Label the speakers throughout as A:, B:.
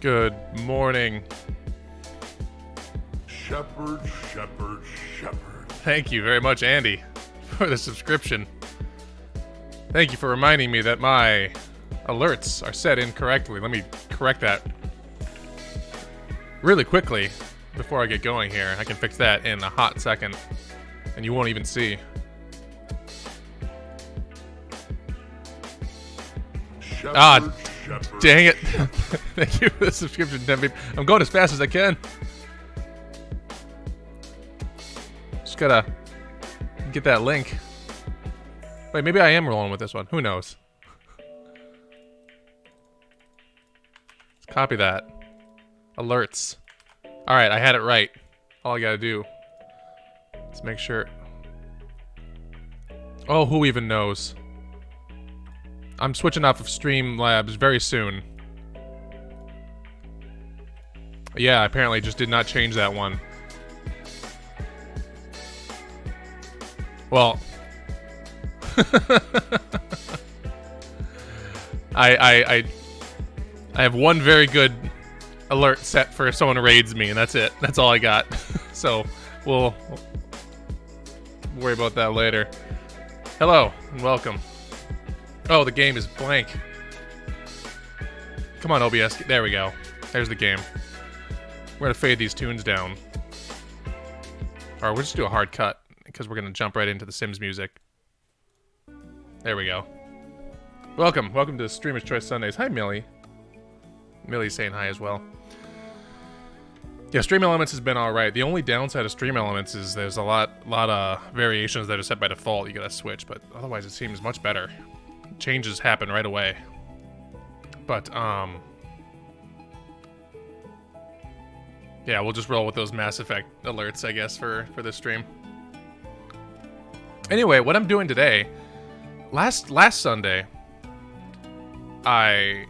A: Good morning.
B: Shepherd.
A: Thank you very much, Andy, for the subscription. Thank you for reminding me that my alerts are set incorrectly. Let me correct that really quickly before I get going here. I can fix that in a hot second, and you won't even see.
B: Shepherd.
A: Dang it. Thank you for the subscription, Tempe. I'm going as fast as I can. Just gotta get that link. Wait, maybe I am rolling with this one. Who knows? Let's copy that. Alerts. Alright, I had it right. All I gotta do. Let's make sure. Oh, who even knows? I'm switching off of Streamlabs very soon. Yeah, apparently just did not change that one. Well, I have one very good alert set for if someone raids me, and that's it. That's all I got. So we'll worry about that later. Hello and welcome. Oh, the game is blank. Come on, OBS. There we go. There's the game. We're gonna fade these tunes down. Or we'll just do a hard cut, because we're gonna jump right into the Sims music. There we go. Welcome to Streamer's Choice Sundays. Hi, Millie. Millie's saying hi as well. Yeah, Stream Elements has been alright. The only downside of Stream Elements is there's a lot of variations that are set by default. You gotta switch, but otherwise it seems much better. Changes happen right away. But, yeah, we'll just roll with those Mass Effect alerts, I guess, for this stream. Anyway, what I'm doing today, last Sunday, I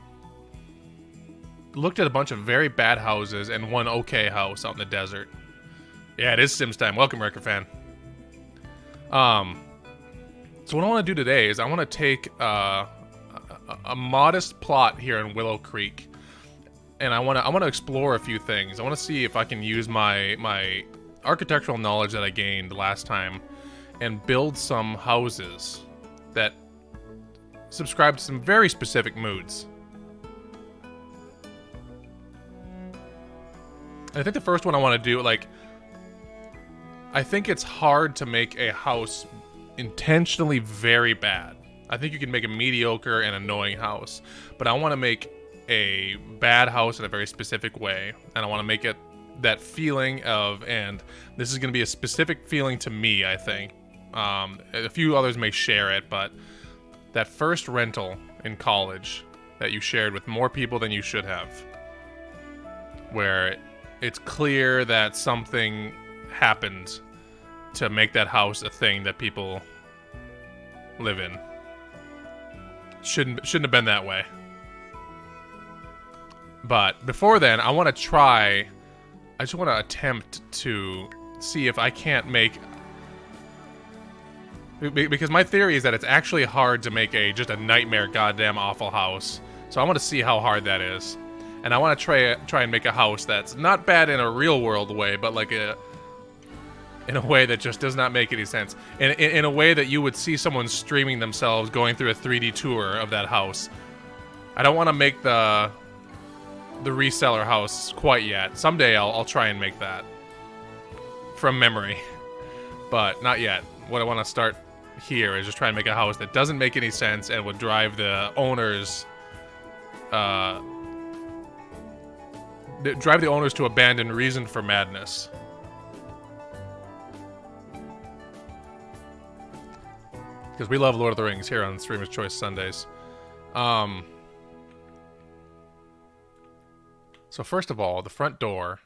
A: looked at a bunch of very bad houses and one okay house out in the desert. Yeah, it is Sims time. Welcome, Wrecker fan. So what I want to do today is I want to take a modest plot here in Willow Creek and I wanna explore a few things. I wanna see if I can use my architectural knowledge that I gained last time and build some houses that subscribe to some very specific moods. And I think the first one I want to do, like, I think it's hard to make a house intentionally very bad. I think you can make a mediocre and annoying house, but I want to make a bad house in a very specific way, and I want to make it that feeling of, and this is going to be a specific feeling to me, I think. A few others may share it, but that first rental in college that you shared with more people than you should have, where it's clear that something happened to make that house a thing that people live in. Shouldn't have been that way. But before then, I just want to attempt to see if I can't make, because my theory is that it's actually hard to make just a nightmare goddamn awful house. So I want to see how hard that is. And I want to try and make a house that's not bad in a real world way, but like in a way that just does not make any sense. In a way that you would see someone streaming themselves going through a 3D tour of that house. I don't want to make the reseller house quite yet. Someday I'll try and make that from memory, but not yet. What I want to start here is just try and make a house that doesn't make any sense and would drive the owners to abandon reason for madness. Because we love Lord of the Rings here on Streamer's Choice Sundays. So first of all, the front door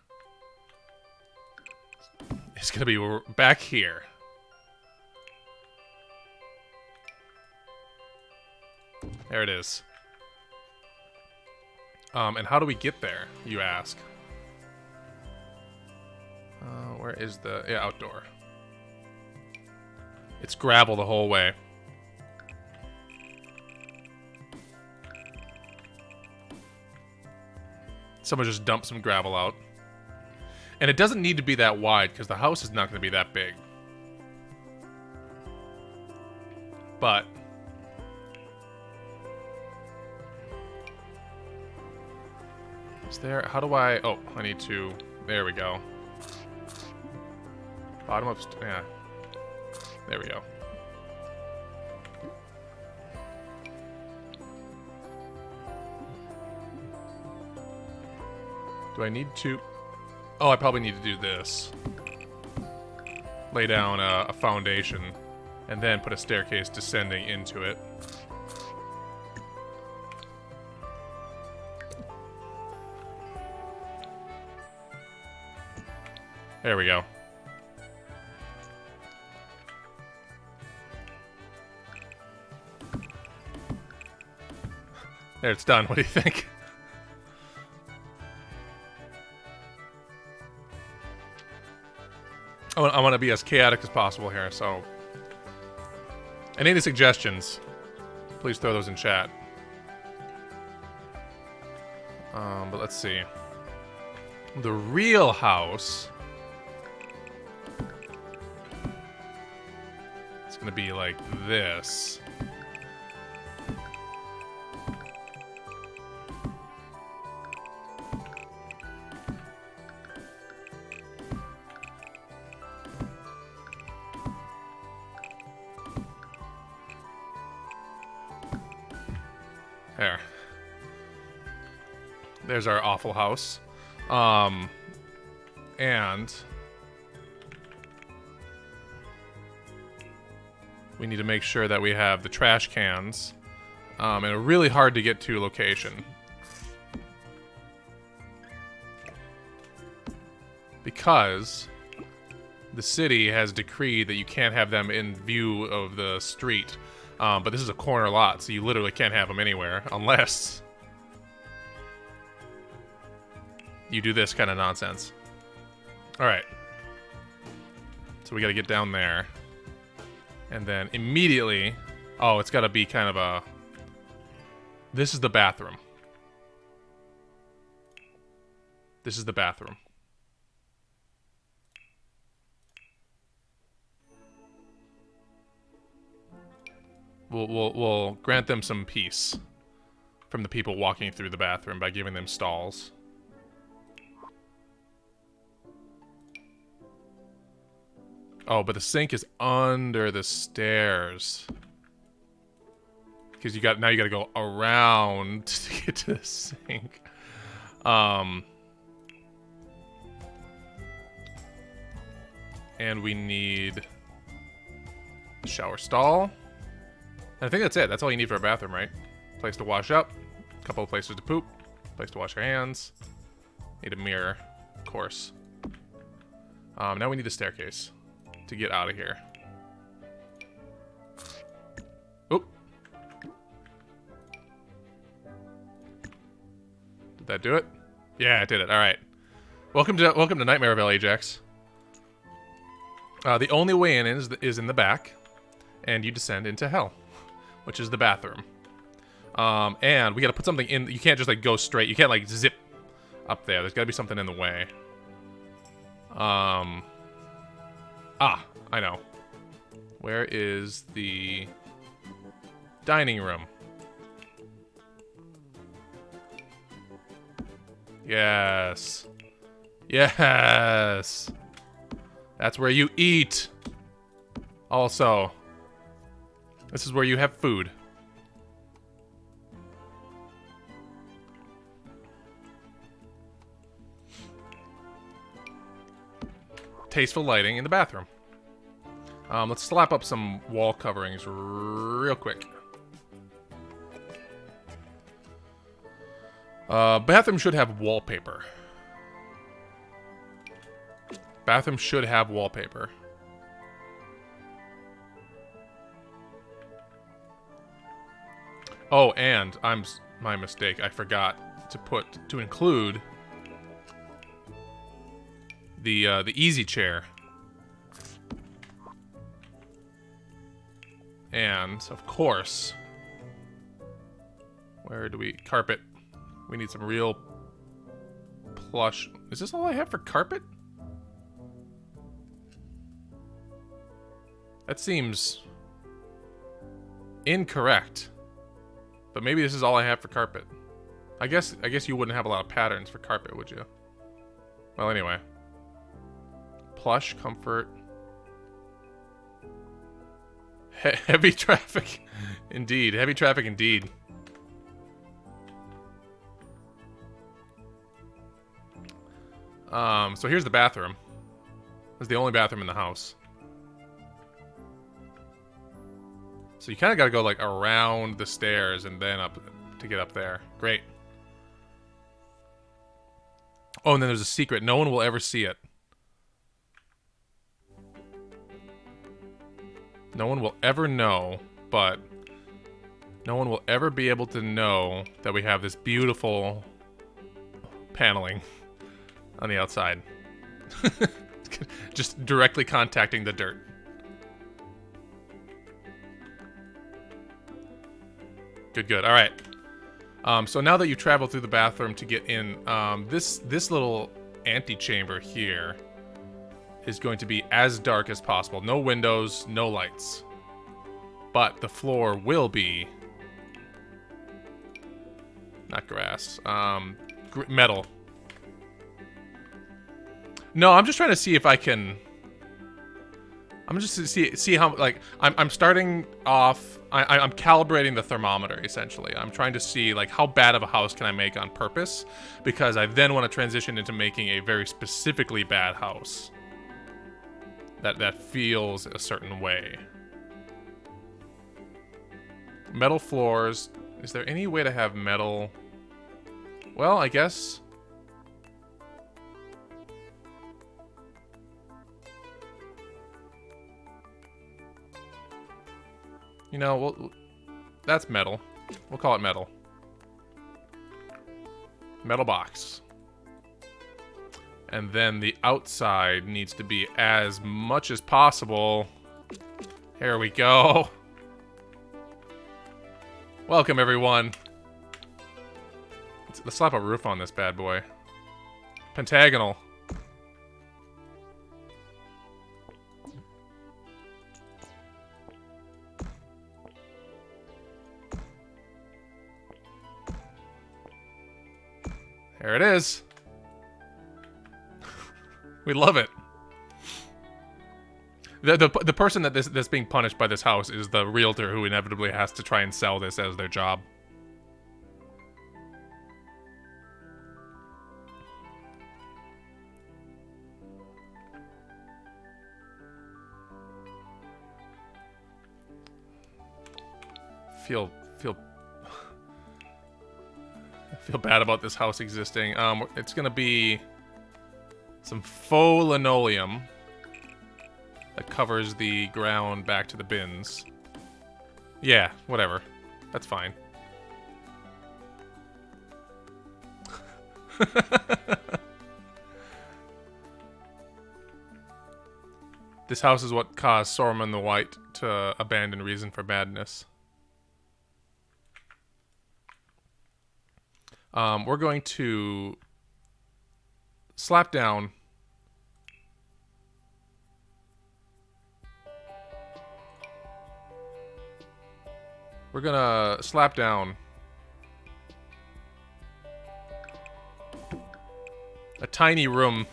A: is going to be back here. There it is. And how do we get there, you ask? Where is the... Yeah, outdoor. It's gravel the whole way. Someone just dumped some gravel out. And it doesn't need to be that wide, because the house is not going to be that big. But... is there... how do I... oh, I need to... there we go. Bottom up... yeah. There we go. Do I need to... oh, I probably need to do this. Lay down a foundation, and then put a staircase descending into it. There we go. There, it's done. What do you think? I want to be as chaotic as possible here, so... any suggestions, please throw those in chat. But let's see. The real house... it's gonna be like this. There. There's our awful house. And we need to make sure that we have the trash cans in a really hard to get to location. Because the city has decreed that you can't have them in view of the street. But this is a corner lot, so you literally can't have them anywhere unless you do this kind of nonsense. Alright. So we gotta get down there. And then immediately... oh, it's gotta be kind of a... this is the bathroom. This is the bathroom. We'll grant them some peace from the people walking through the bathroom by giving them stalls. Oh, but the sink is under the stairs. Because now you gotta go around to get to the sink. And we need a shower stall. And I think that's it. That's all you need for a bathroom, right? Place to wash up, a couple of places to poop, place to wash your hands. Need a mirror, of course. Now we need the staircase to get out of here. Oop. Did that do it? Yeah, it did it. All right. Welcome to Nightmareville, Ajax. The only way in is in the back, and you descend into hell, which is the bathroom. And we got to put something in. You can't just like go straight. You can't like zip up there. There's got to be something in the way. I know. Where is the dining room? Yes. Yes. That's where you eat. Also, this is where you have food. Tasteful lighting in the bathroom. Let's slap up some wall coverings real quick. Bathroom should have wallpaper. Bathroom should have wallpaper. Oh, and my mistake. I forgot to include the easy chair. And of course, where do we carpet? We need some real plush. Is this all I have for carpet? That seems incorrect. But maybe this is all I have for carpet. I guess you wouldn't have a lot of patterns for carpet, would you? Well, anyway. Plush, comfort. Heavy traffic. Indeed. Heavy traffic indeed. So here's the bathroom. It's the only bathroom in the house. So you kind of got to go like around the stairs and then up to get up there. Great. Oh, and then there's a secret. No one will ever see it. No one will ever know, but no one will ever be able to know that we have this beautiful paneling on the outside. Just directly contacting the dirt. Good, good. All right. So now that you travel through the bathroom to get in, this little antechamber here is going to be as dark as possible. No windows, no lights. But the floor will be not grass, metal. No, I'm just trying to see if I can. I'm just to see how like I'm starting off. I'm calibrating the thermometer essentially. I'm trying to see like how bad of a house can I make on purpose, because I then want to transition into making a very specifically bad house that feels a certain way. Metal floors. Is there any way to have metal? Well, I guess. You know, well, that's metal. We'll call it metal. Metal box. And then the outside needs to be as much as possible. Here we go. Welcome, everyone. Let's slap a roof on this bad boy. Pentagonal. There it is. We love it. The person that's being punished by this house is the realtor who inevitably has to try and sell this as their job. Feel bad about this house existing. It's gonna be some faux linoleum that covers the ground back to the bins. Yeah, whatever. That's fine. This house is what caused Saruman the White to abandon Reason for Madness. We're going to slap down a tiny room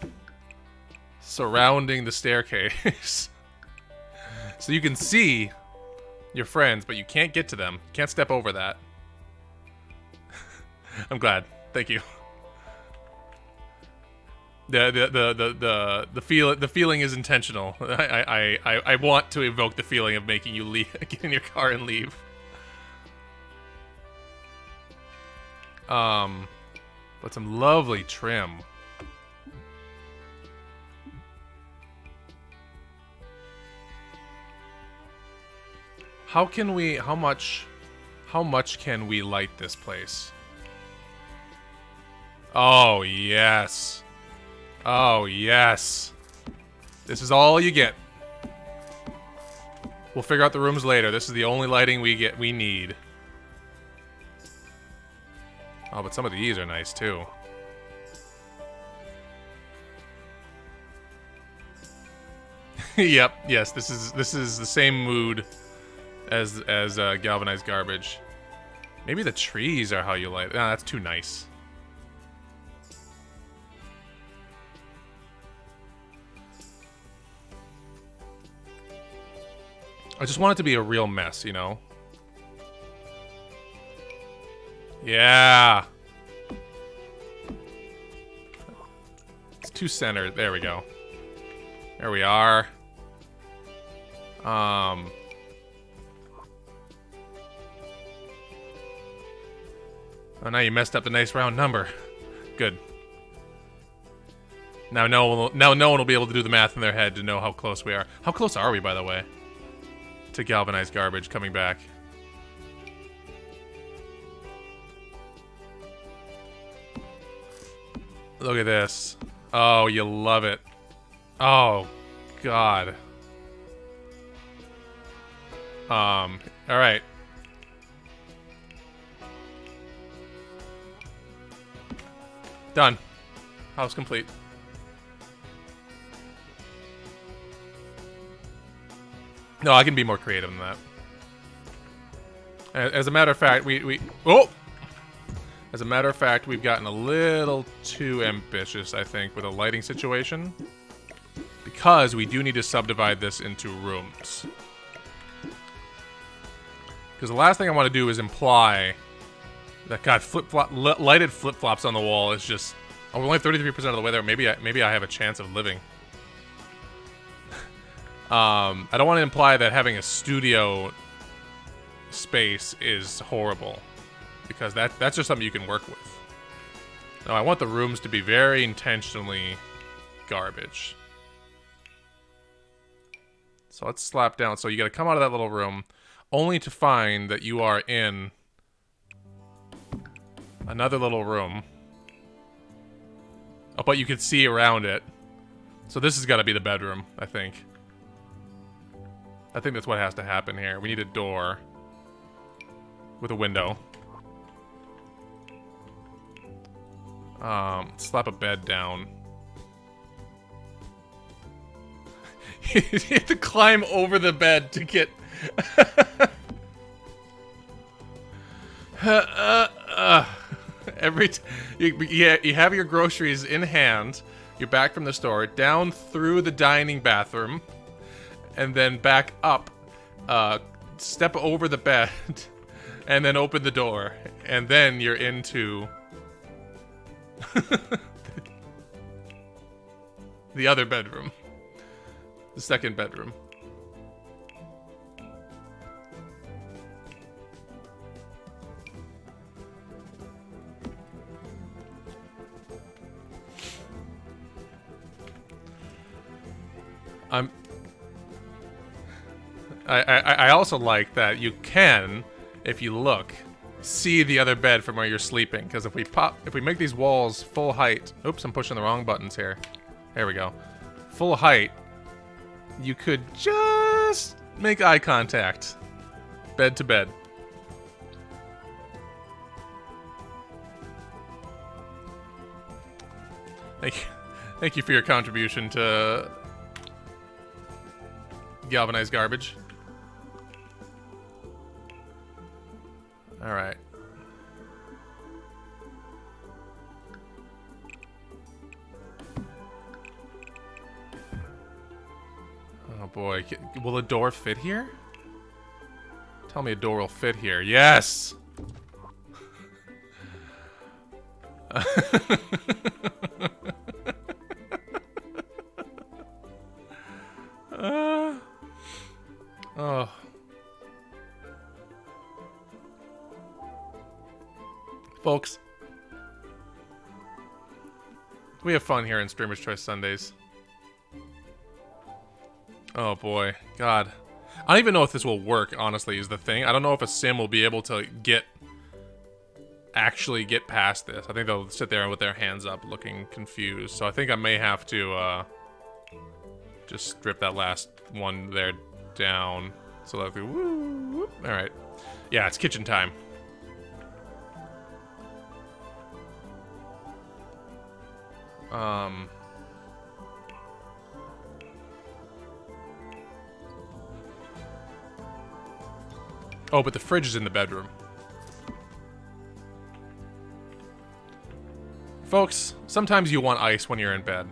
A: surrounding the staircase. So you can see your friends, but you can't get to them. You can't step over that. I'm glad. Thank you. The feeling is intentional. I want to evoke the feeling of making you leave, get in your car and leave. But some lovely trim. How much can we light this place? Oh, yes. Oh, yes. This is all you get. We'll figure out the rooms later. This is the only lighting we need. Oh, but some of these are nice too. Yep, yes, this is the same mood as galvanized garbage. Maybe the trees are how you light it. No, that's too nice. I just want it to be a real mess, you know? Yeah! It's too centered. There we go. There we are. Oh, now you messed up the nice round number. Good. Now no one will be able to do the math in their head to know how close we are. How close are we, by the way, to galvanized garbage coming back? Look at this. Oh, you love it. Oh, God. Alright. Done. House complete. No, I can be more creative than that. As a matter of fact, oh! As a matter of fact, we've gotten a little too ambitious, I think, with a lighting situation. Because we do need to subdivide this into rooms. Because the last thing I want to do is imply that, God, lighted flip-flops on the wall is just... Oh, we're only 33% of the way there. Maybe I have a chance of living. I don't want to imply that having a studio space is horrible. Because that's just something you can work with. No, I want the rooms to be very intentionally garbage. So let's slap down. So you gotta come out of that little room, only to find that you are in another little room. Oh, but you can see around it. So this has got to be the bedroom, I think. I think that's what has to happen here. We need a door with a window. Slap a bed down. You have to climb over the bed to get... you have your groceries in hand. You're back from the store, down through the dining bathroom, and then back up. Step over the bed, and then open the door, and then you're into the other bedroom. The second bedroom. I also like that you can, if you look, see the other bed from where you're sleeping. Because if we make these walls full height, oops, I'm pushing the wrong buttons here. There we go. Full height, you could just make eye contact, bed to bed. Thank you for your contribution to galvanized garbage. All right. Oh boy, will a door fit here? Tell me a door will fit here. Yes! Oh. Folks, we have fun here in Streamer's Choice Sundays. Oh boy, God. I don't even know if this will work, honestly, is the thing. I don't know if a sim will be able to actually get past this. I think they'll sit there with their hands up looking confused. So I think I may have to just strip that last one there down. So that'll be woo. Alright. Yeah, it's kitchen time. Oh, but the fridge is in the bedroom. Folks, sometimes you want ice when you're in bed.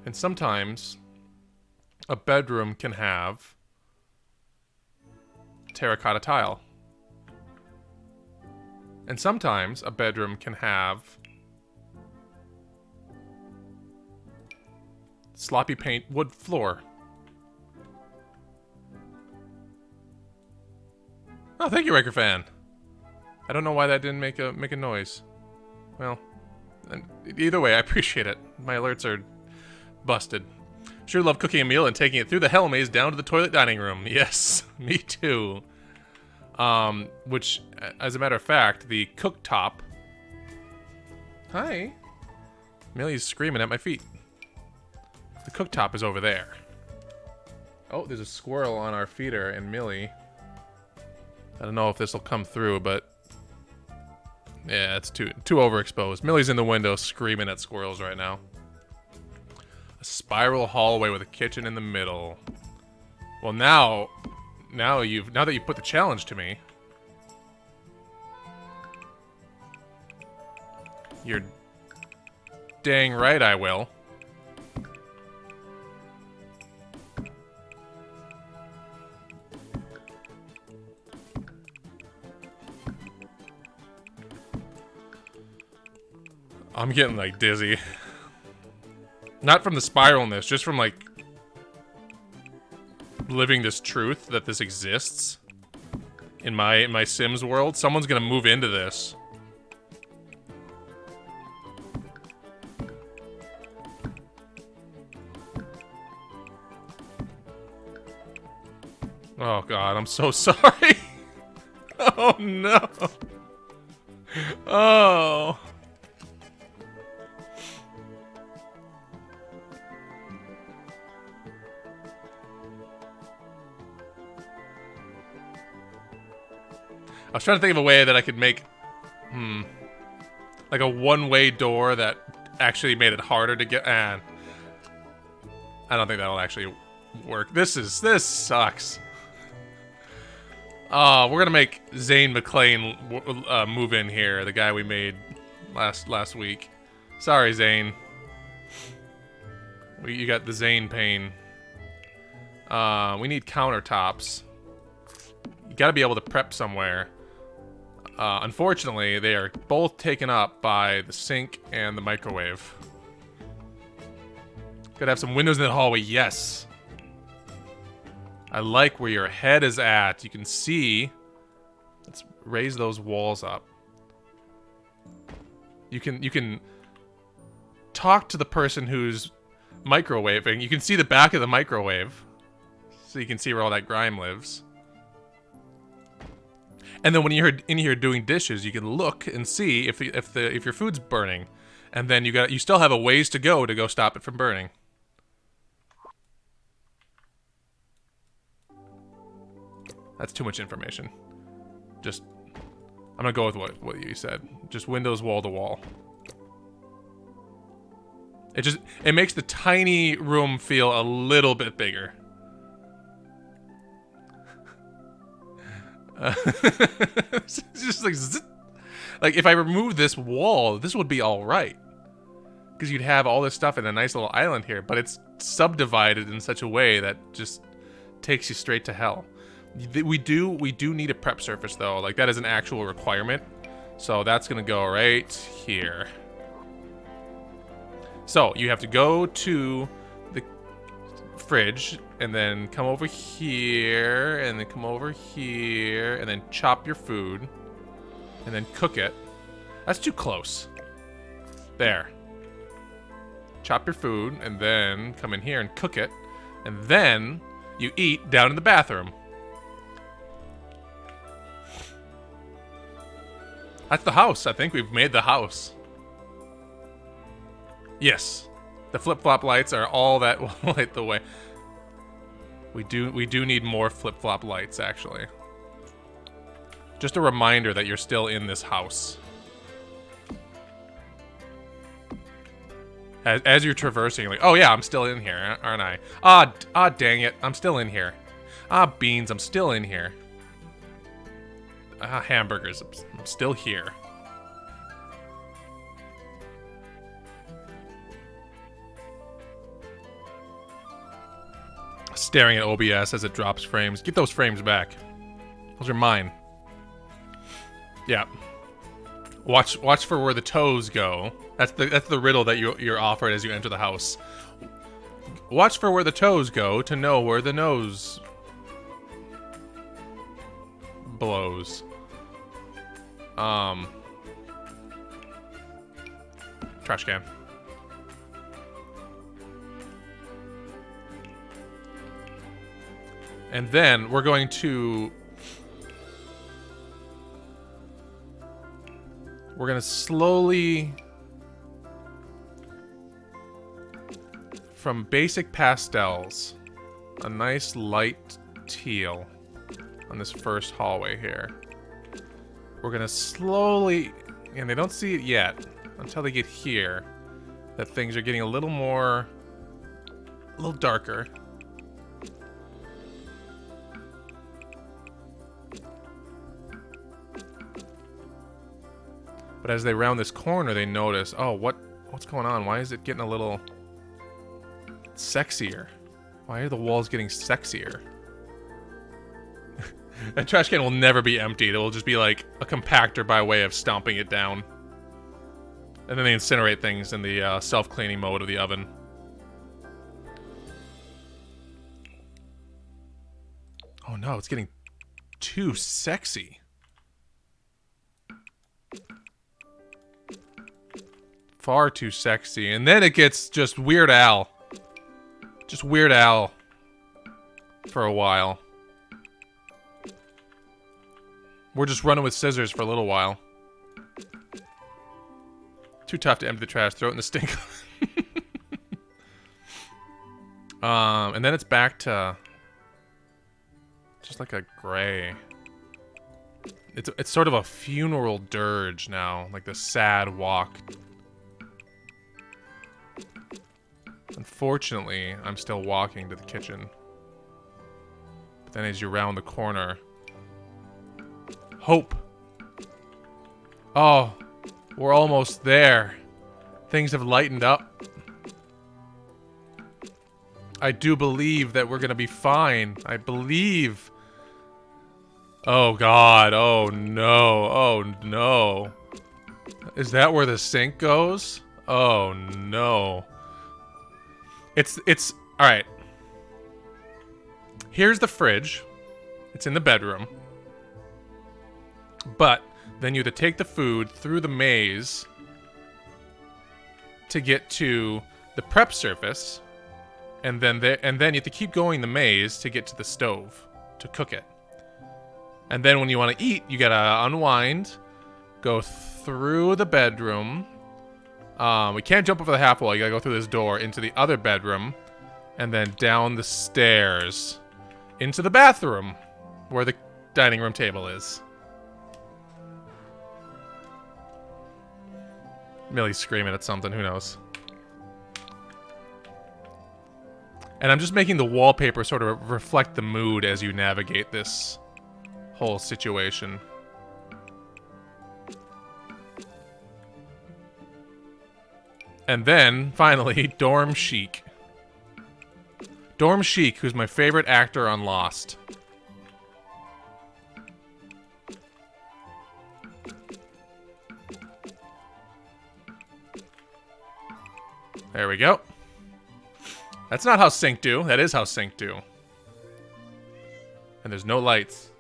A: And sometimes a bedroom can have terracotta tile. And sometimes a bedroom can have sloppy paint wood floor. Oh, thank you, Riker fan. I don't know why that didn't make a noise. Well, either way, I appreciate it. My alerts are busted. Sure love cooking a meal and taking it through the hell maze down to the toilet dining room. Yes, me too. Which, as a matter of fact, the cooktop... Hi. Millie's screaming at my feet. The cooktop is over there. Oh, there's a squirrel on our feeder and Millie. I don't know if this will come through, but... Yeah, it's too overexposed. Millie's in the window screaming at squirrels right now. A spiral hallway with a kitchen in the middle. Well, now that you've put the challenge to me, you're dang right I will. I'm getting like dizzy. Not from the spiralness, just from like living this truth that this exists in my Sims world. Someone's gonna move into this. Oh God, I'm so sorry. Oh no. Oh. I was trying to think of a way that I could make, like a one-way door that actually made it harder to get. And I don't think that'll actually work. This sucks. We're gonna make Zane McClane move in here, the guy we made last week. Sorry, Zane. You got the Zane pain. We need countertops. You gotta be able to prep somewhere. Unfortunately, they are both taken up by the sink and the microwave. Gotta have some windows in the hallway, yes. I like where your head is at. You can see. Let's raise those walls up. You can talk to the person who's microwaving. You can see the back of the microwave, so you can see where all that grime lives. And then when you're in here doing dishes, you can look and see if your food's burning, and then you still have a ways to go stop it from burning. That's too much information. I'm gonna go with what you said. Just windows wall to wall. It makes the tiny room feel a little bit bigger. It's just like, zzz. Like if I remove this wall, this would be all right, because you'd have all this stuff in a nice little island here. But it's subdivided in such a way that just takes you straight to hell. We do need a prep surface though. Like that is an actual requirement. So that's gonna go right here. So you have to go to the fridge and then come over here and then come over here and then chop your food and then cook it. That's too close. There. Chop your food and then come in here and cook it, and then you eat down in the bathroom. That's the house. I think we've made the house. Yes. The flip-flop lights are all that will light the way. We do need more flip-flop lights, actually. Just a reminder that you're still in this house. As you're traversing, like, oh yeah, I'm still in here, aren't I? Ah, dang it, I'm still in here. Ah, beans, I'm still in here. Ah, hamburgers, I'm still here. Staring at OBS as it drops frames. Get those frames back. Those are mine. Yeah. Watch for where the toes go. That's the riddle that you're offered as you enter the house. Watch for where the toes go to know where the nose blows. Trash can. And then we're going to slowly, from basic pastels, a nice light teal on this first hallway here. We're gonna slowly, and they don't see it yet until they get here, that things are getting a little darker. But as they round this corner, they notice, oh, what's going on? Why is it getting a little sexier? Why are the walls getting sexier? That trash can will never be emptied. It will just be like a compactor by way of stomping it down. And then they incinerate things in the self-cleaning mode of the oven. Oh no, it's getting too sexy. Far too sexy. And then it gets just Weird Al. Just Weird Al. For a while. We're just running with scissors for a little while. Too tough to empty the trash. Throw it in the stink. And then it's back to just like a gray. It's sort of a funeral dirge now, like the sad walk. Unfortunately, I'm still walking to the kitchen. But then as you round the corner... Hope! Oh, we're almost there. Things have lightened up. I do believe that we're gonna be fine. I believe. Oh God, oh no, oh no. Is that where the sink goes? Oh no. It's, alright. Here's the fridge. It's in the bedroom. But then you have to take the food through the maze to get to the prep surface, and then you have to keep going the maze to get to the stove to cook it. And then when you want to eat, you gotta unwind, go through the bedroom. We can't jump over the half wall. You gotta go through this door into the other bedroom, and then down the stairs into the bathroom where the dining room table is. Millie's screaming at something, who knows. And I'm just making the wallpaper sort of reflect the mood as you navigate this whole situation. And then, finally, Dorm Chic. Dorm Chic, who's my favorite actor on Lost. There we go. That's not how sync do. That is how sync do. And there's no lights.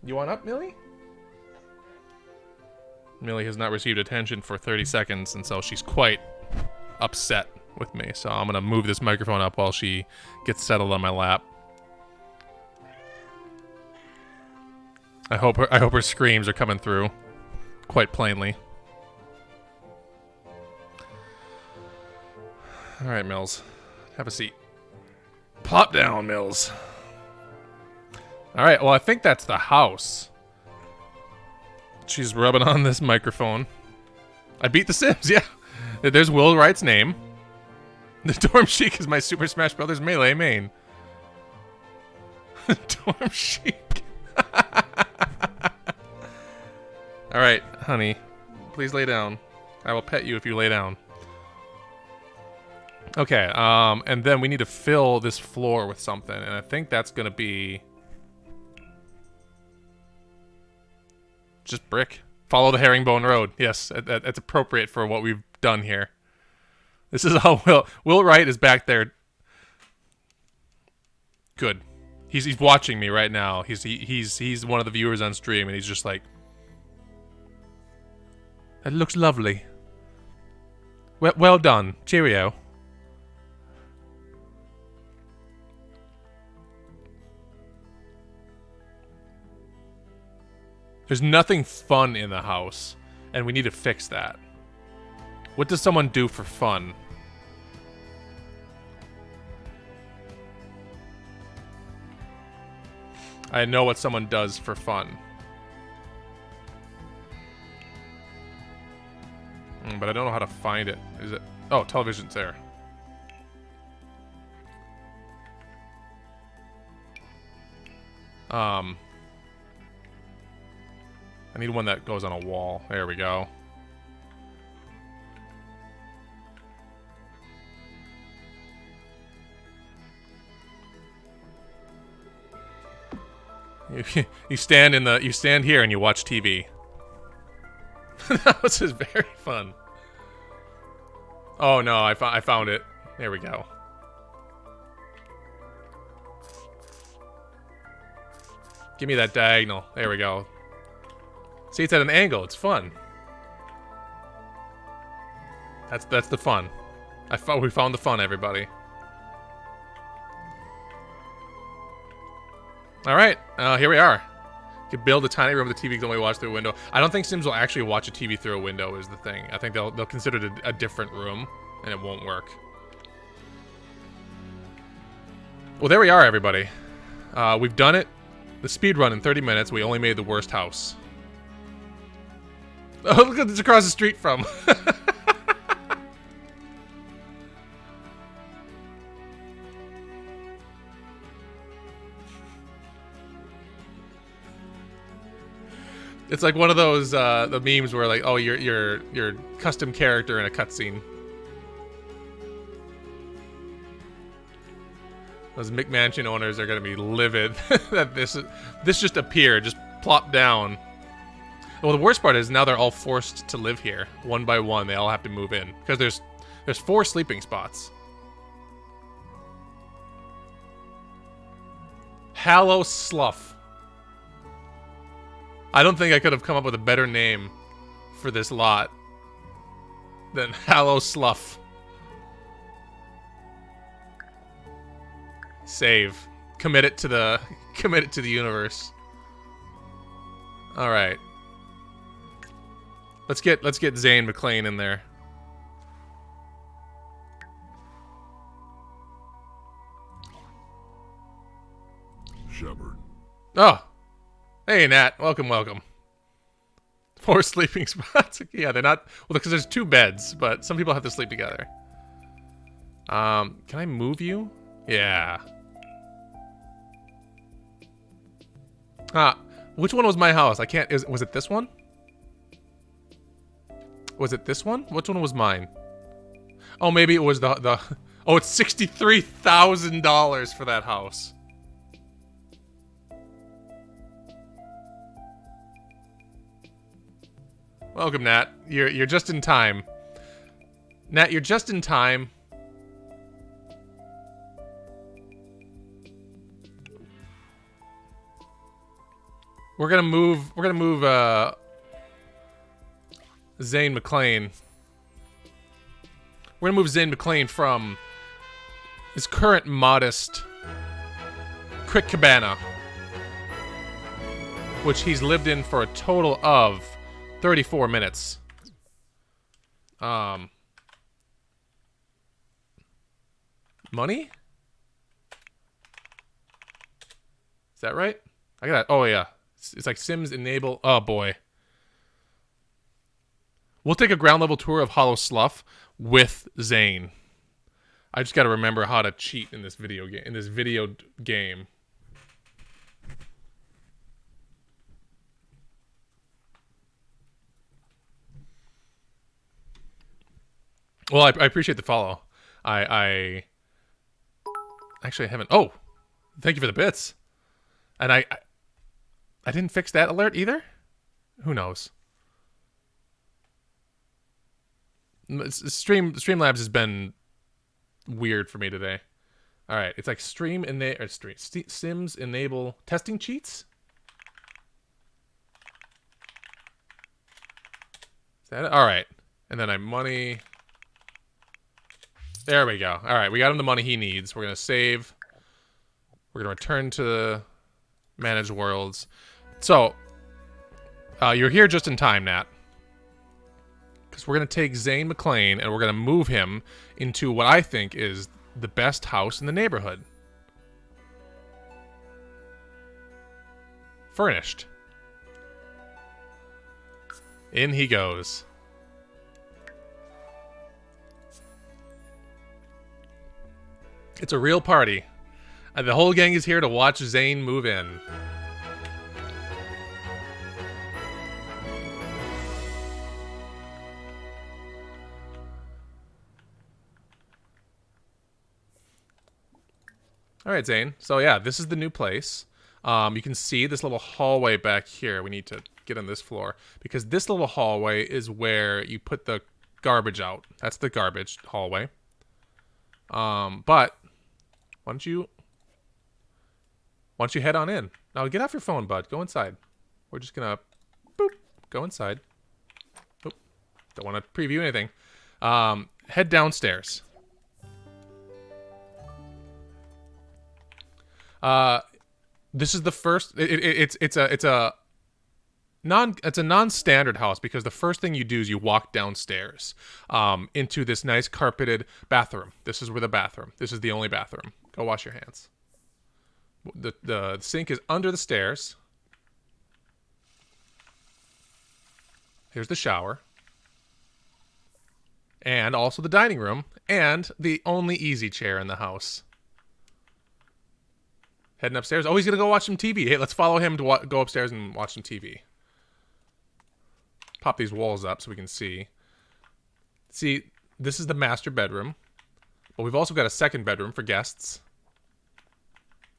A: You want up, Millie? Millie has not received attention for 30 seconds, and so she's quite upset with me. So I'm gonna move this microphone up while she gets settled on my lap. I hope her screams are coming through quite plainly. All right, Mills, have a seat. Plop down, Mills. All right, well, I think that's the house. She's rubbing on this microphone. I beat The Sims, yeah. There's Will Wright's name. The Dorm Chic is my Super Smash Brothers Melee main. Dorm Chic. All right, honey, please lay down. I will pet you if you lay down. Okay, and then we need to fill this floor with something, and I think that's gonna be just brick. Follow the herringbone road. Yes, that's appropriate for what we've done here. This is how Will Wright is back there. Good. He's watching me right now. He's one of the viewers on stream, and he's just like, that looks lovely. Well done. Cheerio. There's nothing fun in the house, and we need to fix that. What does someone do for fun? I know what someone does for fun. But I don't know how to find it. Is it? Oh, television's there. I need one that goes on a wall. There we go. You stand here and you watch TV. That was just very fun. Oh no, I found it. There we go. Give me that diagonal. There we go. See, it's at an angle. It's fun. That's the fun. We found the fun, everybody. All right, here we are. You can build a tiny room. The TV can only watch through a window. I don't think Sims will actually watch a TV through a window. Is the thing. I think they'll consider it a different room, and it won't work. Well, there we are, everybody. We've done it. The speed run in 30 minutes. We only made the worst house. Oh, look at this across the street from. It's like one of those the memes where like, oh, you're custom character in a cutscene. Those McMansion owners are gonna be livid that this just appeared, just plopped down. Well, the worst part is now they're all forced to live here one by one. They all have to move in because there's 4 sleeping spots. Hallow Slough. I don't think I could have come up with a better name for this lot than Hallow Slough. Save. Commit it to the universe. All right. Let's get Zane McClane in there.
B: Shepard.
A: Oh. Hey, Nat. Welcome. 4 sleeping spots. Yeah, they're not... Well, because there's 2 beds, but some people have to sleep together. Can I move you? Yeah. Which one was my house? I can't... Was it this one? Was it this one? Which one was mine? Oh, maybe it was the... Oh, it's $63,000 for that house. Welcome, Nat. You're just in time. Nat, you're just in time. We're gonna move Zane McClane. We're gonna move Zane McClane from his current modest Crick Cabana, which he's lived in for a total of 34 minutes. Money? Is that right? I got... Oh, yeah. It's like Sims enable... Oh, boy. We'll take a ground level tour of Hollow Slough with Zane. I just got to remember how to cheat in this video game. Well, I appreciate the follow. I actually haven't... Oh! Thank you for the bits. And I didn't fix that alert either? Who knows? Streamlabs has been weird for me today. Alright, it's like Sims enable testing cheats? Is that it? Alright. And then money... There we go. Alright, we got him the money he needs. We're going to save. We're going to return to manage worlds. So, you're here just in time, Nat. Because we're going to take Zane McClane and we're going to move him into what I think is the best house in the neighborhood. Furnished. In he goes. It's a real party. And the whole gang is here to watch Zane move in. Alright, Zane. So yeah, this is the new place. You can see this little hallway back here. We need to get on this floor. Because this little hallway is where you put the garbage out. That's the garbage hallway. But... Why don't you head on in? Now get off your phone, bud. Go inside. We're just gonna boop, go inside. Oop. Don't want to preview anything. Head downstairs. This is the first. It's a non-standard house because the first thing you do is you walk downstairs into this nice carpeted bathroom. This is where the bathroom. This is the only bathroom. Go wash your hands. The sink is under the stairs. Here's the shower. And also the dining room. And the only easy chair in the house. Heading upstairs. Oh, he's going to go watch some TV. Hey, let's follow him to go upstairs and watch some TV. Pop these walls up so we can see. See, this is the master bedroom. But we've also got a second bedroom for guests.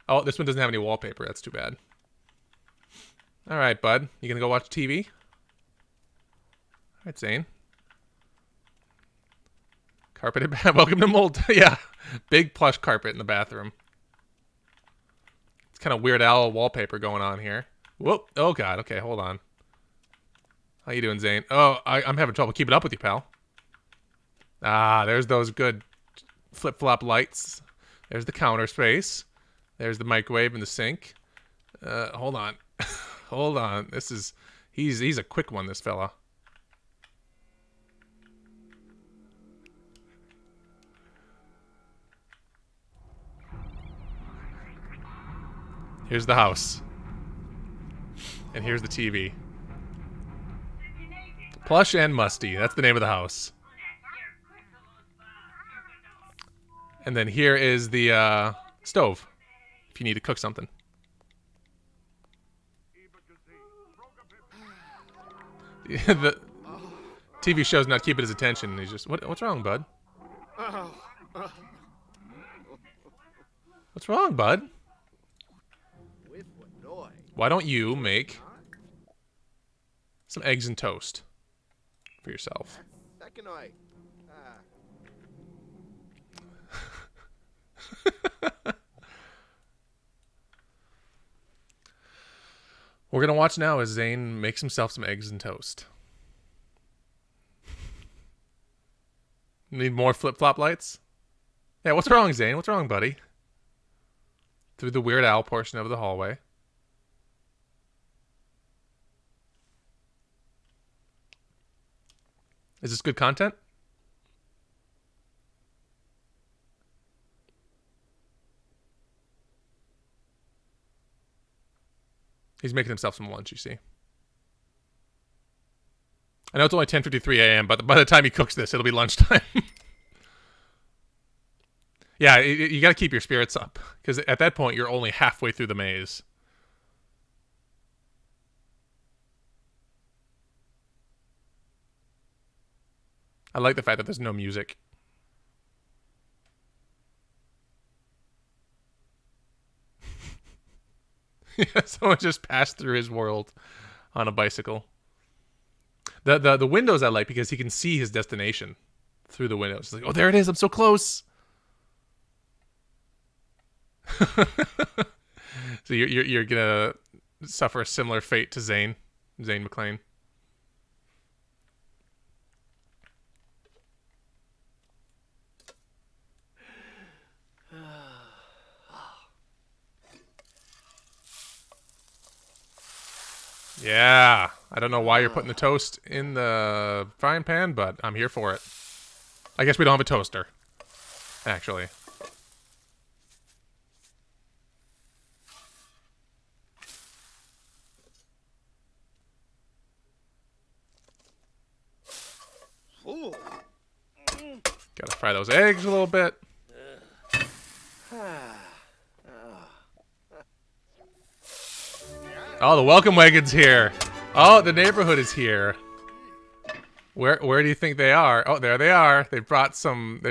A: Oh, this one doesn't have any wallpaper. That's too bad. All right, bud. You going to go watch TV? All right, Zane. Carpeted bath. Welcome to Mold. Yeah. Big plush carpet in the bathroom. It's kind of Weird Al wallpaper going on here. Whoop. Oh, God. Okay, hold on. How you doing, Zane? Oh, I'm having trouble keeping up with you, pal. Ah, there's those good flip-flop lights. There's the counter space. There's the microwave and the sink. Hold on. Hold on. This is... He's a quick one, this fella. Here's the house. And here's the TV. Plush and Musty. That's the name of the house. And then here is the stove. If you need to cook something. The TV show's not keeping his attention. He's just, what's wrong, bud? What's wrong, bud? Why don't you make some eggs and toast for yourself? We're gonna watch now as Zane makes himself some eggs and toast. Need more flip-flop lights? Yeah, what's wrong, Zane? What's wrong, buddy? Through the Weird Al portion of the hallway. Is this good content? He's making himself some lunch, you see. I know it's only 10:53 a.m., but by the time he cooks this, it'll be lunchtime. Yeah, you got to keep your spirits up, because at that point, you're only halfway through the maze. I like the fact that there's no music. Yeah, someone just passed through his world on a bicycle. The windows I like because he can see his destination through the windows. He's like, oh, there it is. I'm so close. So you're gonna suffer a similar fate to Zane McClane. Yeah, I don't know why you're putting the toast in the frying pan, but I'm here for it. I guess we don't have a toaster, actually. Gotta fry those eggs a little bit. Oh, the welcome wagon's here. Oh, the neighborhood is here. Where do you think they are? Oh, there they are. They brought some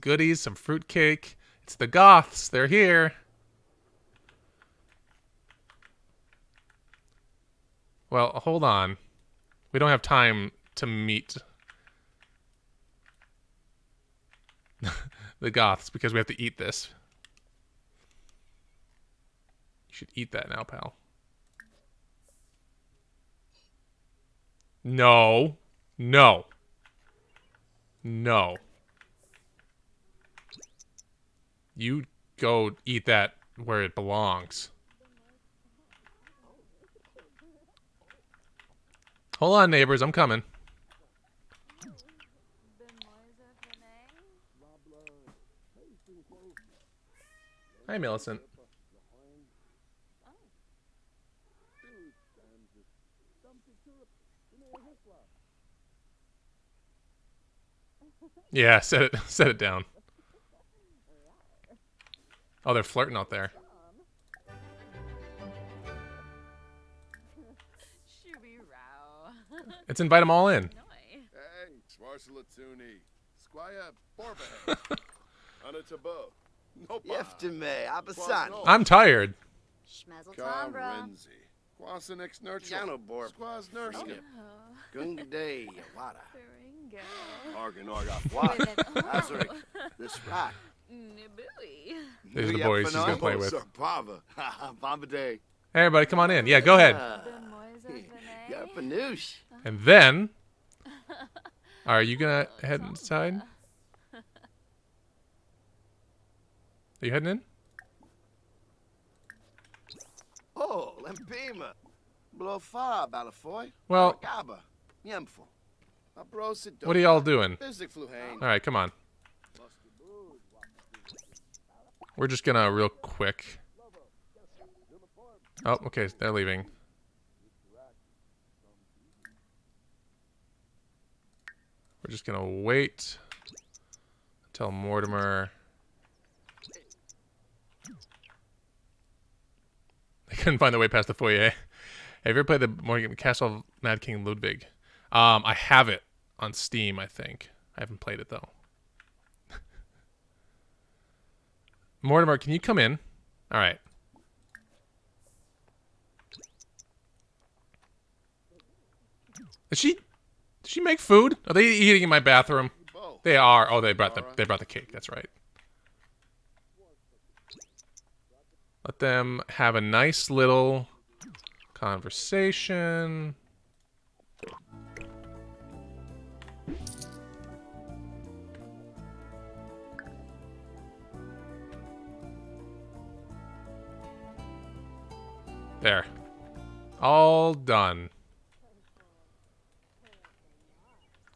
A: goodies, some fruitcake. It's the Goths. They're here. Well, hold on. We don't have time to meet the Goths because we have to eat this. You should eat that now, pal. No. No. No. You go eat that where it belongs. Hold on, neighbors. I'm coming. Hi, Millicent. Yeah, set it down. Oh, they're flirting out there. Let's invite them all in.
B: Hey, Schwarzlatuni, Squire Borbahead, Anatabo,
C: Yeftime, Abasan.
A: I'm tired.
B: Karenzi, Quasinix Nurture,
C: Janobor.
B: Squaz Nurska,
C: Gungaday, Wada.
B: Arganorga,
C: Azurik, this rock.
A: These are the boys he's gonna play with.
C: Pava, Bombay.
A: Hey, everybody, come on in. Yeah, go ahead.
C: Yarpanoosh.
A: And then, are you gonna head inside? Are you heading in?
C: Oh, Lempima. Blofa, Balafoy.
A: Well,
C: Gaba. Yemful.
A: what are y'all doing?
B: Fluhane.
A: All right, come on. We're just gonna real quick. Oh, okay, they're leaving. We're just gonna wait until Mortimer. They couldn't find their way past the foyer. Have you ever played the Morgan Castle of Mad King Ludwig? I have it on Steam, I think. I haven't played it though. Mortimer, can you come in? All right. Did she make food? Are they eating in my bathroom? They are. Oh, they brought the cake. That's right. Let them have a nice little conversation. There. All done.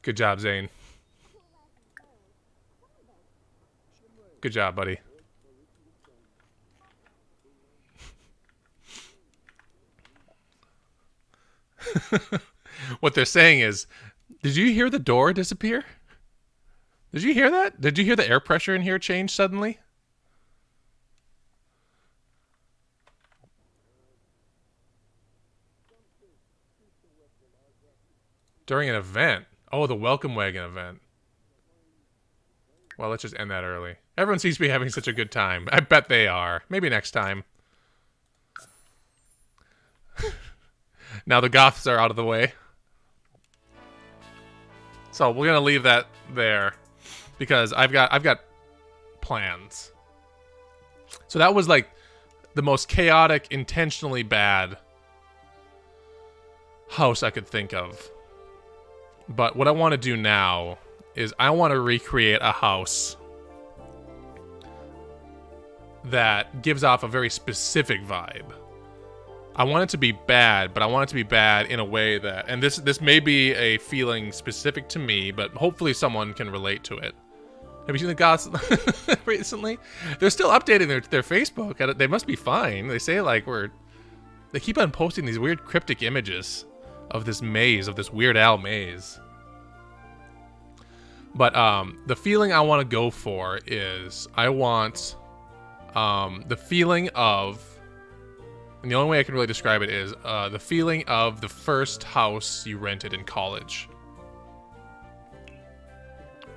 A: Good job, Zane. Good job, buddy. What they're saying is, did you hear the door disappear? Did you hear that? Did you hear the air pressure in here change suddenly? During an event. Oh, the Welcome Wagon event. Well, let's just end that early. Everyone seems to be having such a good time. I bet they are. Maybe next time. Now the Goths are out of the way. So we're gonna leave that there because I've got plans. So that was like the most chaotic, intentionally bad house I could think of. But what I want to do now is I want to recreate a house that gives off a very specific vibe. I want it to be bad, but I want it to be bad in a way that, and this may be a feeling specific to me, but hopefully someone can relate to it. Have you seen the Goths recently? They're still updating their Facebook. They must be fine. They say like they keep on posting these weird cryptic images of this maze, of this Weird Al maze. But the feeling I want to go for is I want the feeling of, and the only way I can really describe it is the feeling of the first house you rented in college.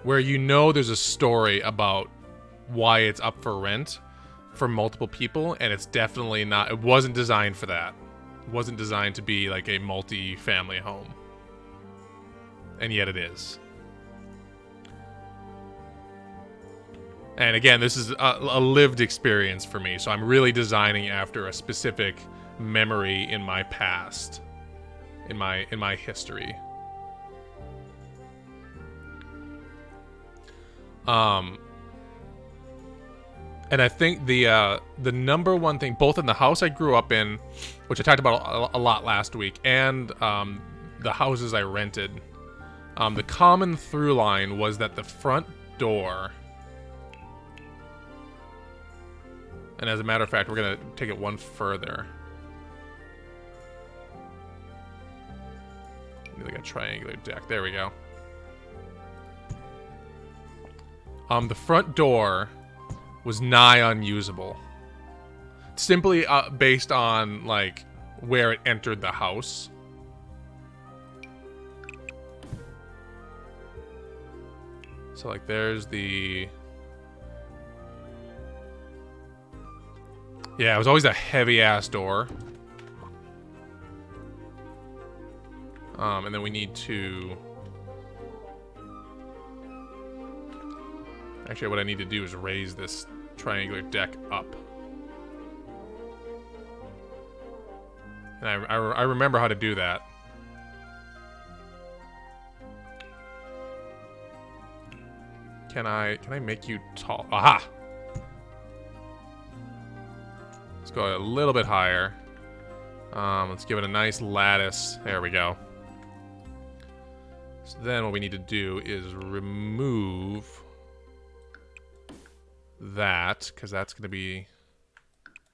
A: Where you know there's a story about why it's up for rent for multiple people, and it's definitely not, it wasn't designed for that. It wasn't designed to be like a multi-family home. And yet it is. And again, this is a lived experience for me, so I'm really designing after a specific memory in my past, in my history. And I think the number one thing, both in the house I grew up in, which I talked about a lot last week, and the houses I rented, the common through line was that the front door, and as a matter of fact, we're going to take it one further. Need like a triangular deck. There we go. The front door was nigh unusable. Simply based on, like, where it entered the house. So, like, there's the... Yeah, it was always a heavy-ass door. And then we need to... Actually, what I need to do is raise this triangular deck up. And I remember how to do that. Can I make you tall? Aha! Let's go a little bit higher. Let's give it a nice lattice. There we go. So then what we need to do is remove that, because that's going to be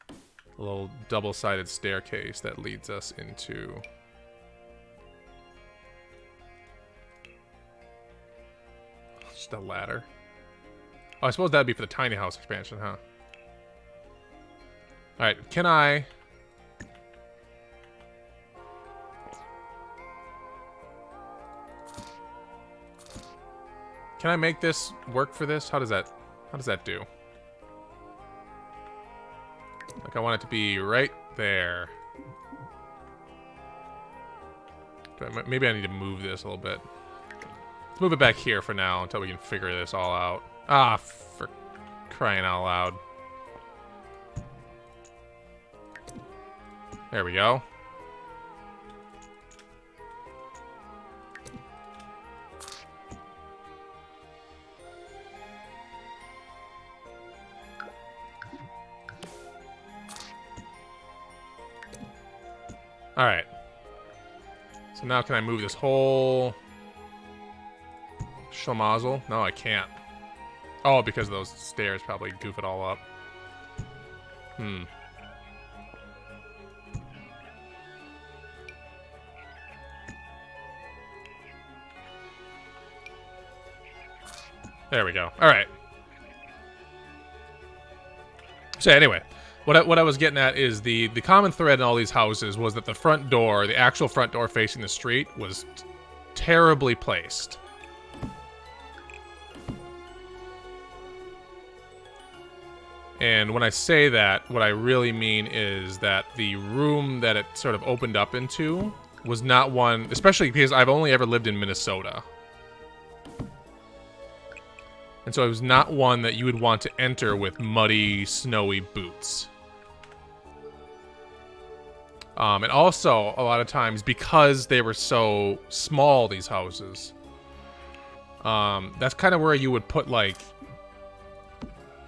A: a little double-sided staircase that leads us into... Just a ladder. Oh, I suppose that'd be for the tiny house expansion, huh? Alright, can I... Can I make this work for this? How does that do? Like, I want it to be right there. Maybe I need to move this a little bit. Let's move it back here for now until we can figure this all out. Ah, for crying out loud. There we go. Alright. So now can I move this whole... Schlemazel? No, I can't. Oh, because those stairs probably goof it all up. Hmm. There we go. Alright. So anyway... What I was getting at is the common thread in all these houses was that the front door, the actual front door facing the street, was terribly placed. And when I say that, what I really mean is that the room that it sort of opened up into was not one, especially because I've only ever lived in Minnesota. And so it was not one that you would want to enter with muddy, snowy boots. And also, a lot of times, because they were so small, these houses, that's kind of where you would put, like,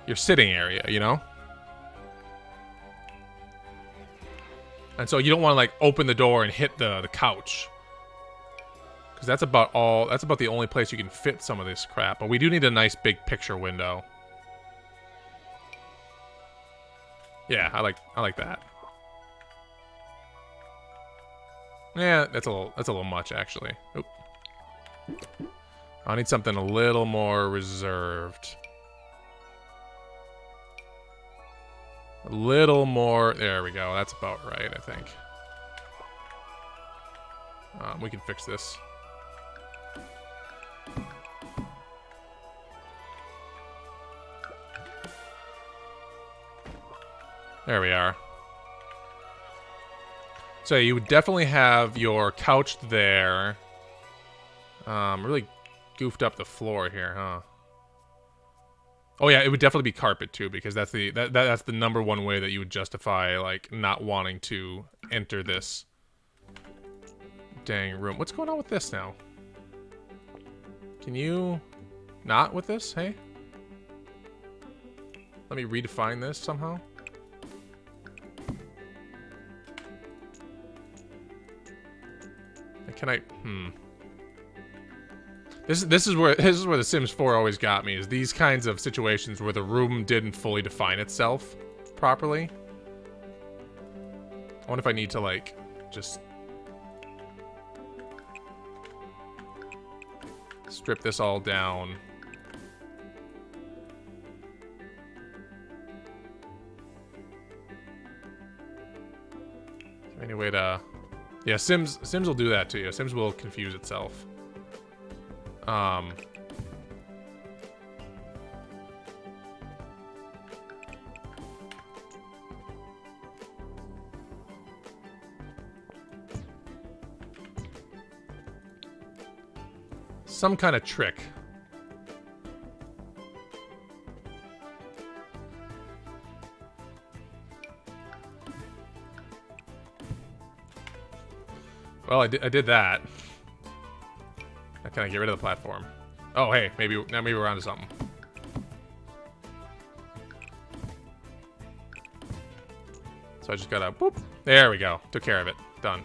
A: your sitting area, you know? And so you don't want to, like, open the door and hit the couch. Because that's about the only place you can fit some of this crap. But we do need a nice big picture window. Yeah, I like that. Yeah, that's a little much, actually. Oop. I need something a little more reserved. A little more. There we go. That's about right, I think. We can fix this. There we are. So you would definitely have your couch there. Really goofed up the floor here, huh? Oh yeah, it would definitely be carpet too, because that's the number one way that you would justify, like, not wanting to enter this dang room. What's going on with this now? Can you not with this? Hey? Let me redefine this somehow. Can I? This is where The Sims 4 always got me, is these kinds of situations where the room didn't fully define itself properly. I wonder if I need to, like, just strip this all down. Is there any way to... Yeah, Sims will do that to you. Sims will confuse itself. Some kind of trick. Well, I did that. Now can I get rid of the platform? Oh, hey, maybe we're onto something. So I just gotta boop. There we go. Took care of it. Done.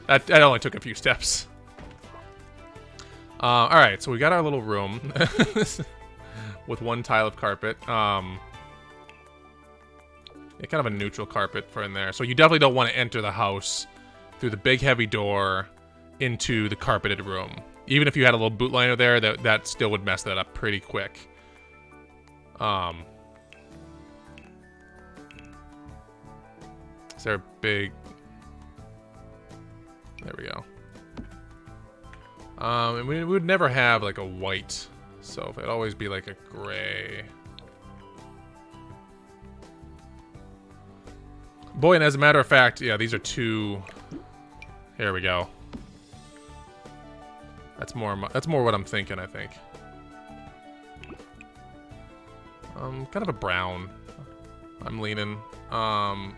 A: That only took a few steps. All right, so we got our little room with one tile of carpet. Yeah, kind of a neutral carpet for in there. So you definitely don't want to enter the house through the big heavy door into the carpeted room. Even if you had a little boot liner there, that still would mess that up pretty quick. Is there a big... There we go. And we would never have like a white, so it'd always be like a gray. Boy, and as a matter of fact, yeah, these are two. Here we go. That's more what I'm thinking, I think. Kind of a brown. I'm leaning. Can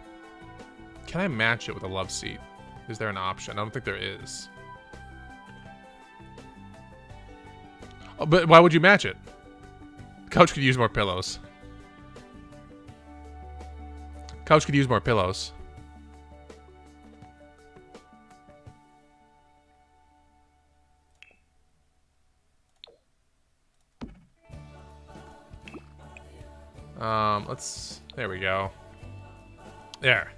A: I match it with a love seat? Is there an option? I don't think there is. Oh, but why would you match it? Couch could use more pillows. Couch could use more pillows. There we go. There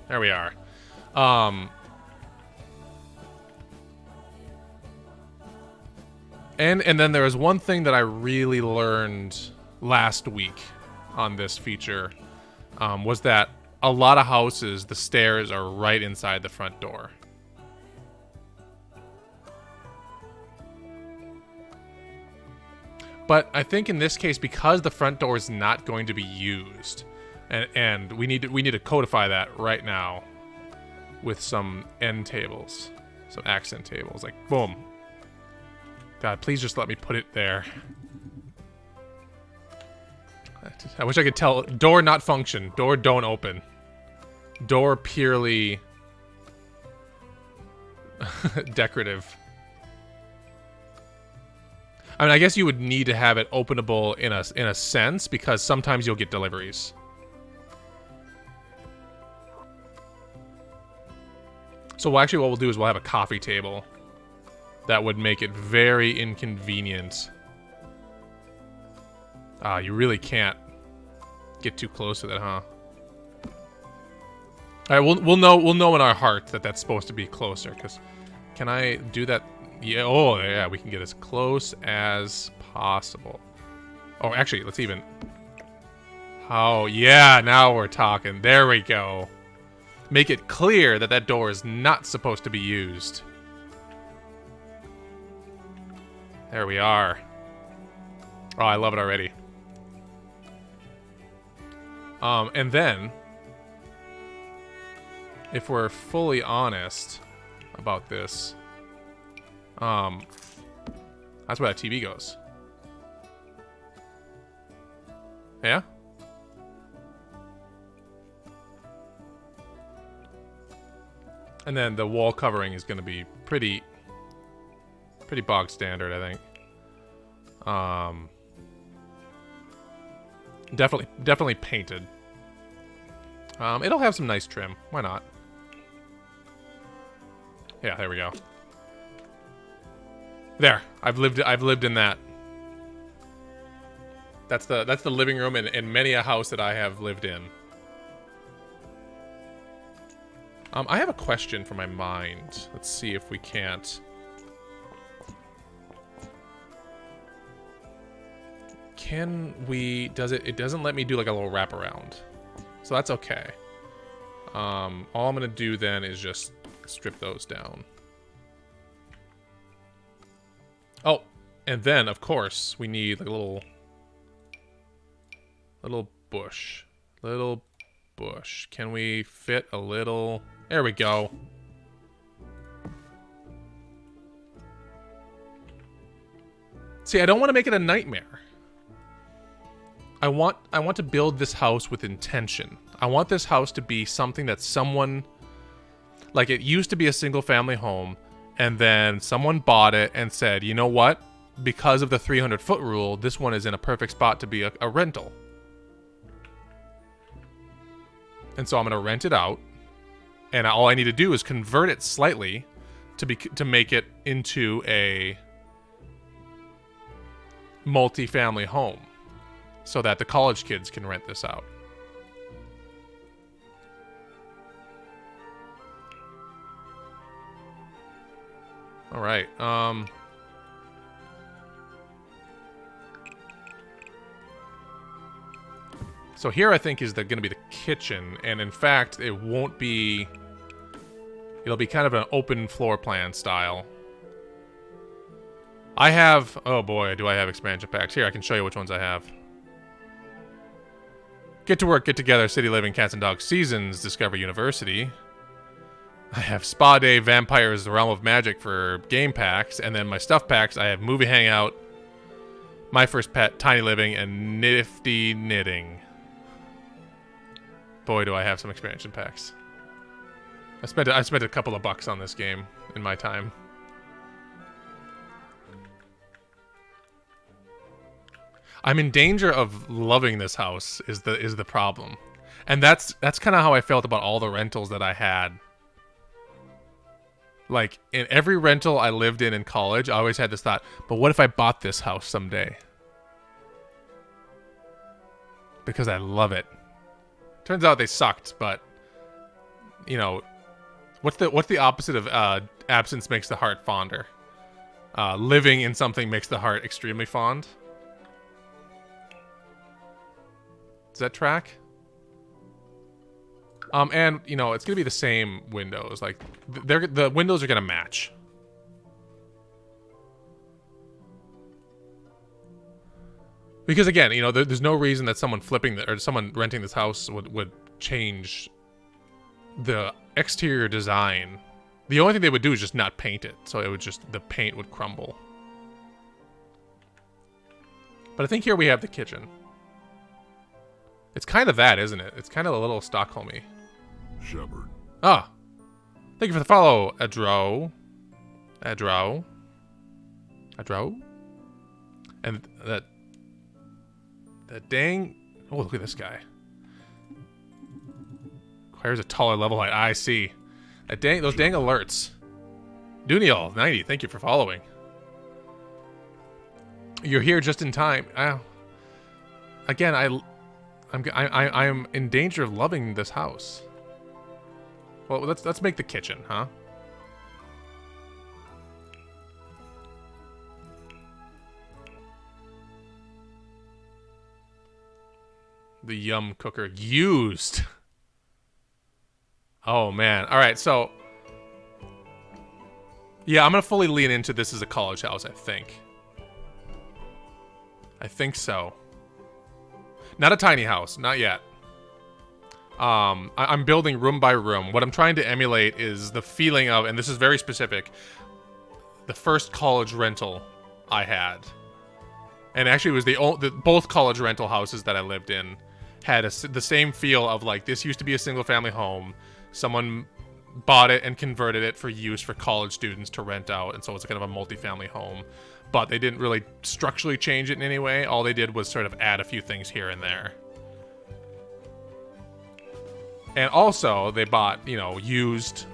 A: we are. And then there was one thing that I really learned last week on this feature, was that a lot of houses, the stairs are right inside the front door. But I think in this case, because the front door is not going to be used, and we need to codify that right now with some end tables, some accent tables, like boom. God, please just let me put it there. I wish I could tell. Door not function. Door don't open. Door purely decorative. I mean, I guess you would need to have it openable in a sense, because sometimes you'll get deliveries. So actually what we'll do is we'll have a coffee table. That would make it very inconvenient. You really can't get too close to that, huh? All right, we'll know in our heart that that's supposed to be closer. Cause can I do that? Yeah. Oh, yeah. We can get as close as possible. Oh, actually, let's even. Oh, yeah. Now we're talking. There we go. Make it clear that that door is not supposed to be used. There we are. Oh, I love it already. And then, if we're fully honest about this, that's where that TV goes. Yeah? And then the wall covering is going to be pretty bog standard, I think. Definitely painted. It'll have some nice trim. Why not? Yeah, there we go. There, I've lived in that. That's the living room in many a house that I have lived in. I have a question for my mind. Let's see if we can't can we... It doesn't let me do like a little wraparound. So that's okay. All I'm going to do then is just strip those down. Oh, and then, of course, we need like a little bush. Little bush. Can we fit a little... There we go. See, I don't want to make it a nightmare. I want to build this house with intention. I want this house to be something that someone... Like, it used to be a single-family home, and then someone bought it and said, you know what? Because of the 300-foot rule, this one is in a perfect spot to be a rental. And so I'm going to rent it out, and all I need to do is convert it slightly to make it into a multi-family home so that the college kids can rent this out. All right. So here I think is going to be the kitchen, and in fact, it won't be... It'll be kind of an open floor plan style. I have... Oh boy, do I have expansion packs. Here, I can show you which ones I have. Get to work, get together, city living, cats and dogs, seasons, Discover University. I have Spa Day, Vampires, The Realm of Magic for game packs, and then my stuff packs, I have Movie Hangout, My First Pet, Tiny Living, and Nifty Knitting. Boy, do I have some expansion packs. I spent a couple of bucks on this game in my time. I'm in danger of loving this house is the problem. And that's kind of how I felt about all the rentals that I had. Like, in every rental I lived in college, I always had this thought, but what if I bought this house someday? Because I love it. Turns out they sucked, but, you know, what's the opposite of absence makes the heart fonder? Living in something makes the heart extremely fond. Does that track? And, you know, it's going to be the same windows. Like, the windows are going to match. Because, again, you know, there's no reason that someone or someone renting this house would change the exterior design. The only thing they would do is just not paint it. So it would just, the paint would crumble. But I think here we have the kitchen. It's kind of that, isn't it? It's kind of a little Stockholmy.
B: Shepard.
A: Ah. Thank you for the follow, Adro. Adro. And that dang... Oh, look at this guy. Requires a taller level height. I see. Those dang alerts. Duniel, 90, thank you for following. You're here just in time. Again, I am in danger of loving this house. Well, let's make the kitchen, huh? The Yum Cooker used. Oh man. All right, so yeah, I'm gonna fully lean into this as a college house. I think so. Not a tiny house, not yet. I'm building room by room. What I'm trying to emulate is the feeling of, and this is very specific, the first college rental I had. And actually it was both college rental houses that I lived in had the same feel of like, this used to be a single family home. Someone bought it and converted it for use for college students to rent out. And so it's kind of a multi-family home. But they didn't really structurally change it in any way. All they did was sort of add a few things here and there. And also, they bought, you know, used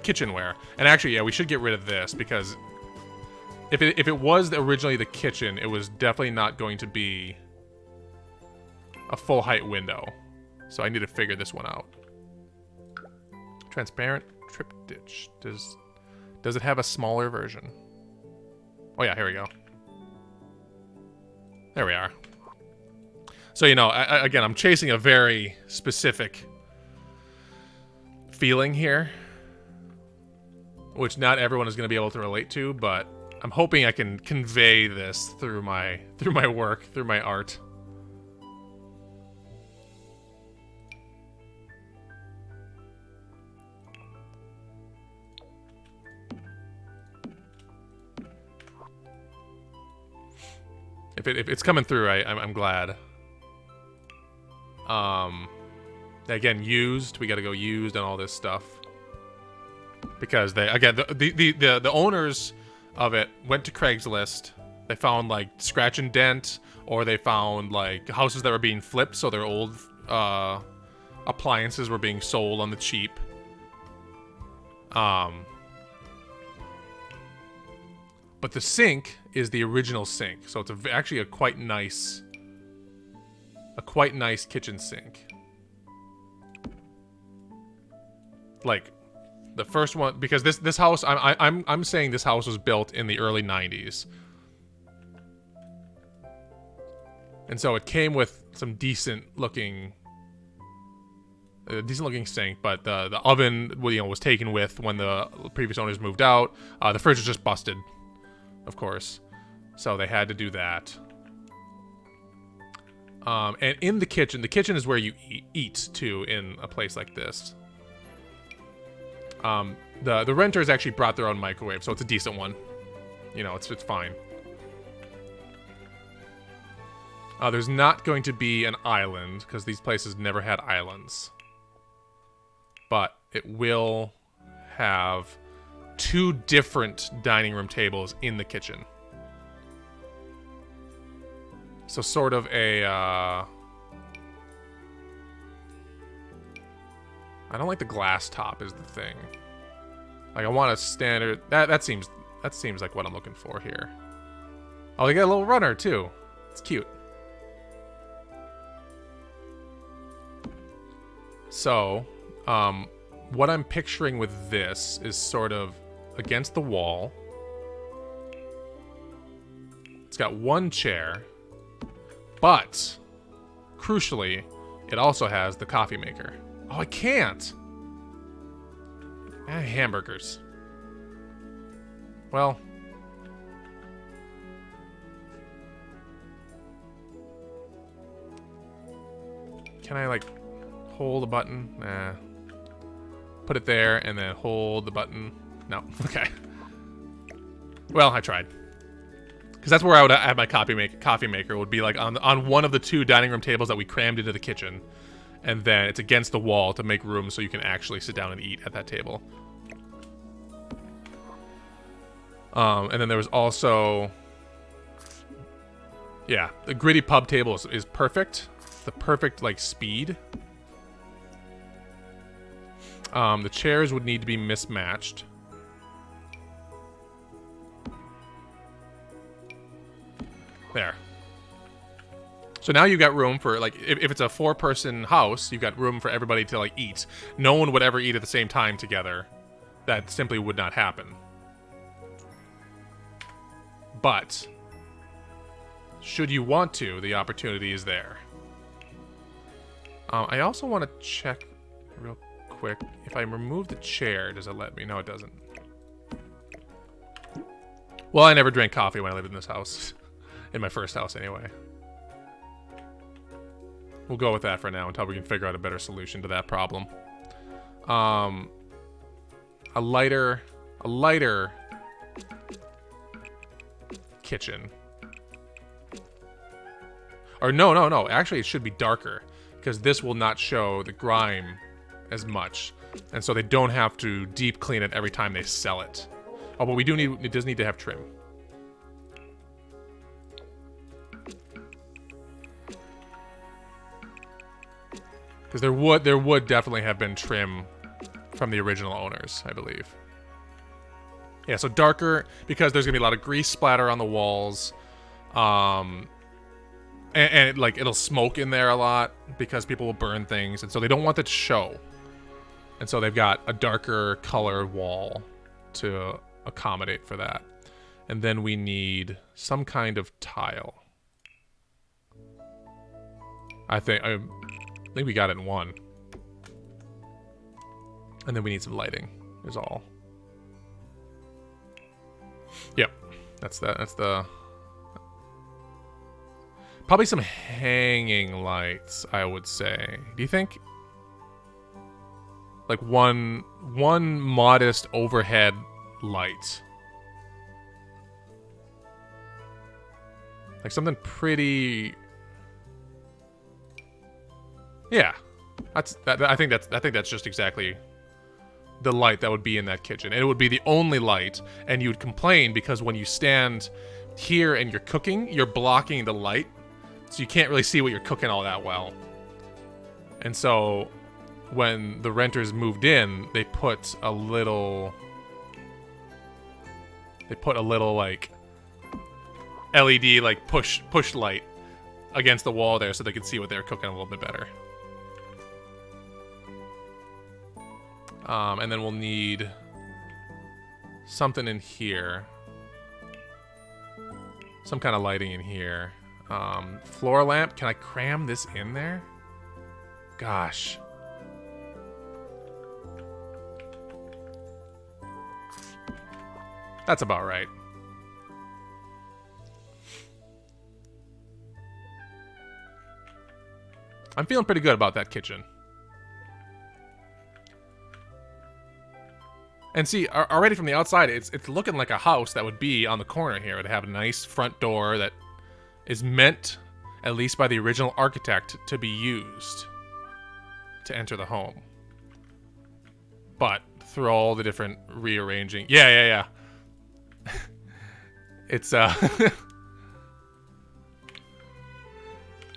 A: kitchenware. And actually, yeah, we should get rid of this because if it was originally the kitchen, it was definitely not going to be a full height window. So I need to figure this one out. Transparent trip ditch. Does it have a smaller version? Oh yeah, here we go. There we are. So, you know, again, I'm chasing a very specific feeling here, which not everyone is going to be able to relate to, but I'm hoping I can convey this through my work, through my art. If it's coming through, I'm glad. Again, used. We got to go used and all this stuff because they again the owners of it went to Craigslist. They found like scratch and dent, or they found like houses that were being flipped, so their old appliances were being sold on the cheap. But the sink is the original sink, so it's actually a quite nice kitchen sink. Like the first one, because this house, I'm saying this house was built in the early 90s, and so it came with some decent looking sink, but the oven, was taken with when the previous owners moved out. The fridge was just busted, of course, so they had to do that. And in the kitchen is where you eat too in a place like this. The renters actually brought their own microwave, so it's a decent one. You know, it's fine. There's not going to be an island because these places never had islands. But it will have 2 different dining room tables in the kitchen. So sort of a, I don't like the glass top is the thing. Like I want a standard, that seems like what I'm looking for here. Oh, they got a little runner too. It's cute. So, what I'm picturing with this is sort of against the wall. It's got 1 chair. But, crucially, it also has the coffee maker. Oh, I can't! Hamburgers. Well. Can I, like, hold a button? Nah. Put it there, and then hold the button. No. Okay. Well, I tried. Because that's where I would have my coffee maker would be like on one of the 2 dining room tables that we crammed into the kitchen, and then it's against the wall to make room so you can actually sit down and eat at that table. And then there was also, yeah, the gritty pub table is perfect, the perfect like speed. The chairs would need to be mismatched. There. So now you've got room for, like, if it's a 4-person house, you've got room for everybody to, like, eat. No one would ever eat at the same time together. That simply would not happen. But, should you want to, the opportunity is there. I also want to check real quick. If I remove the chair, does it let me? No, it doesn't. Well, I never drank coffee when I lived in this house. In my first house, anyway. We'll go with that for now until we can figure out a better solution to that problem. A lighter kitchen. Or no. Actually, it should be darker because this will not show the grime as much, and so they don't have to deep clean it every time they sell it. Oh, but it does need to have trim. Because there would definitely have been trim from the original owners, I believe. Yeah, so darker, because there's going to be a lot of grease splatter on the walls. And it'll smoke in there a lot because people will burn things. And so they don't want that to show. And so they've got a darker colored wall to accommodate for that. And then we need some kind of tile. I think we got it in one. And then we need some lighting, is all. Yep. That's the... Probably some hanging lights, I would say. Do you think? Like one modest overhead light. Like something pretty... Yeah. I think that's just exactly the light that would be in that kitchen. And it would be the only light, and you would complain because when you stand here and you're cooking, you're blocking the light, so you can't really see what you're cooking all that well. And so when the renters moved in, they put a little like LED like push light against the wall there so they could see what they were cooking a little bit better. And then we'll need something in here. Some kind of lighting in here. Floor lamp. Can I cram this in there? Gosh. That's about right. I'm feeling pretty good about that kitchen. And see, already from the outside, it's looking like a house that would be on the corner here. It would have a nice front door that is meant, at least by the original architect, to be used to enter the home. But through all the different rearranging... Yeah. It's, the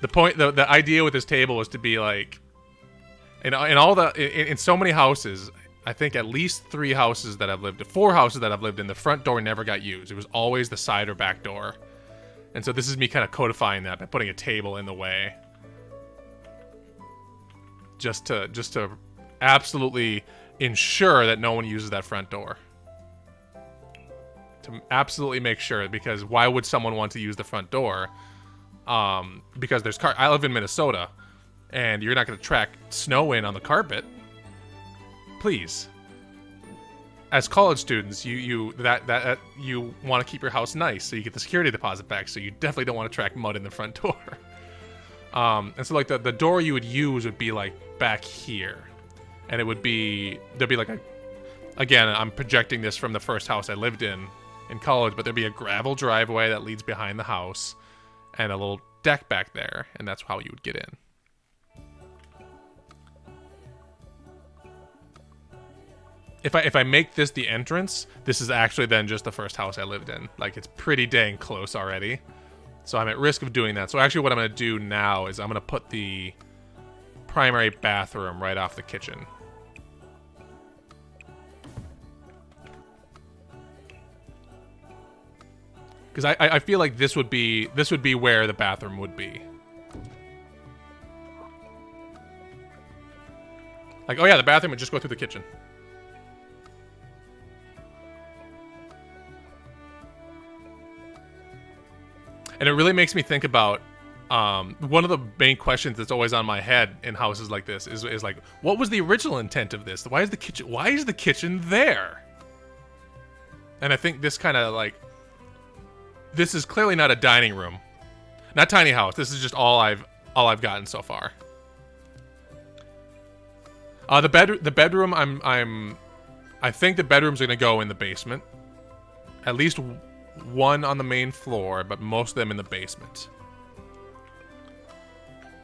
A: point, the idea with this table was to be like... In so many houses... I think at least 4 houses that I've lived in, the front door never got used. It was always the side or back door. And so this is me kind of codifying that by putting a table in the way. Just to absolutely ensure that no one uses that front door. To absolutely make sure, because why would someone want to use the front door? Because there's I live in Minnesota, and you're not going to track snow in on the carpet. Please, as college students, you want to keep your house nice, so you get the security deposit back. So you definitely don't want to track mud in the front door. And so like the door you would use would be like back here, and there'd be like again, I'm projecting this from the first house I lived in college, but there'd be a gravel driveway that leads behind the house, and a little deck back there, and that's how you would get in. If I make this the entrance, this is actually then just the first house I lived in. Like, it's pretty dang close already. So I'm at risk of doing that. So actually what I'm going to do now is I'm going to put the primary bathroom right off the kitchen. Because I feel like this would be where the bathroom would be. Like, oh yeah, the bathroom would just go through the kitchen. And it really makes me think about one of the main questions that's always on my head in houses like this is like, what was the original intent of this? Why is the kitchen there? And I think this kind of like, this is clearly not a dining room, not tiny house. This is just all I've gotten so far. The bedroom I think the bedrooms are gonna go in the basement. At least one on the main floor, but most of them in the basement.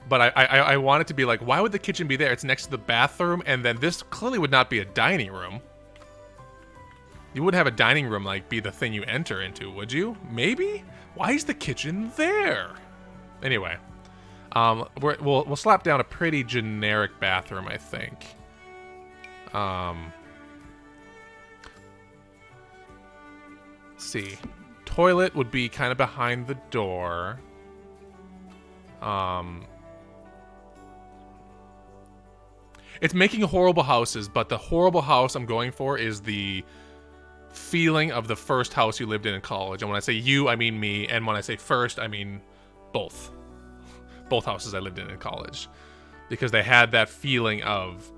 A: But I want it to be like, why would the kitchen be there? It's next to the bathroom, and then this clearly would not be a dining room. You wouldn't have a dining room like be the thing you enter into, would you? Maybe? Why is the kitchen there? Anyway, we'll slap down a pretty generic bathroom, I think. Let's see. Toilet would be kind of behind the door. It's making horrible houses, but the horrible house I'm going for is the feeling of the first house you lived in college. And when I say you, I mean me. And when I say first, I mean both. both houses I lived in college, because they had that feeling of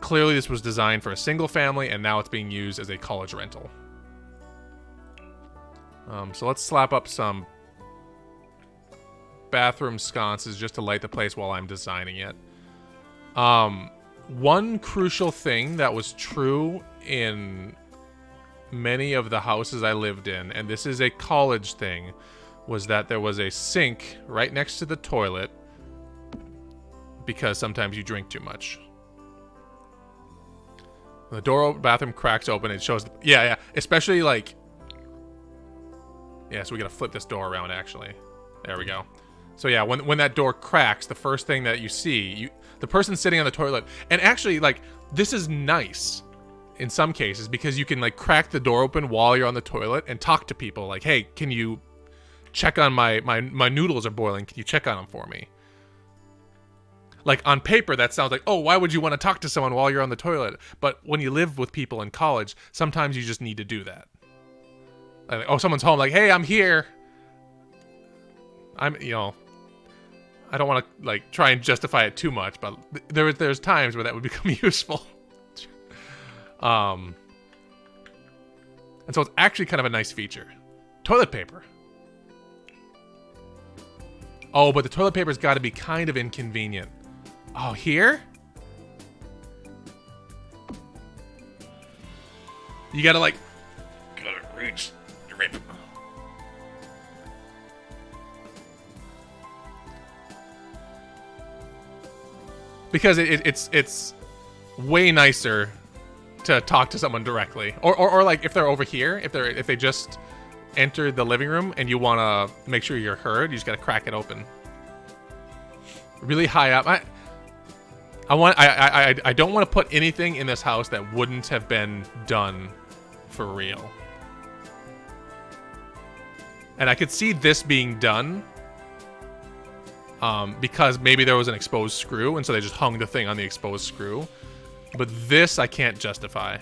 A: clearly this was designed for a single family and now it's being used as a college rental. So let's slap up some bathroom sconces just to light the place while I'm designing it. One crucial thing that was true in many of the houses I lived in, and this is a college thing, was that there was a sink right next to the toilet because sometimes you drink too much. When the bathroom cracks open, it shows... Yeah, especially like... Yeah, so we gotta flip this door around, actually. There we go. So yeah, when that door cracks, the first thing that you see, the person sitting on the toilet, and actually, like, this is nice in some cases because you can, like, crack the door open while you're on the toilet and talk to people, like, hey, can you check on my noodles are boiling, can you check on them for me? Like, on paper, that sounds like, oh, why would you want to talk to someone while you're on the toilet? But when you live with people in college, sometimes you just need to do that. Like, oh, someone's home, like, hey, I'm here. I don't want to, like, try and justify it too much, but there's times where that would become useful. And so it's actually kind of a nice feature. Toilet paper. Oh, but the toilet paper's got to be kind of inconvenient. Oh, here? You gotta, like... Gotta reach... Rip. Because it's way nicer to talk to someone directly, or like if they're over here, if they just entered the living room and you want to make sure you're heard, you just gotta crack it open. Really high up. I don't want to put anything in this house that wouldn't have been done for real. And I could see this being done because maybe there was an exposed screw, and so they just hung the thing on the exposed screw. But this I can't justify.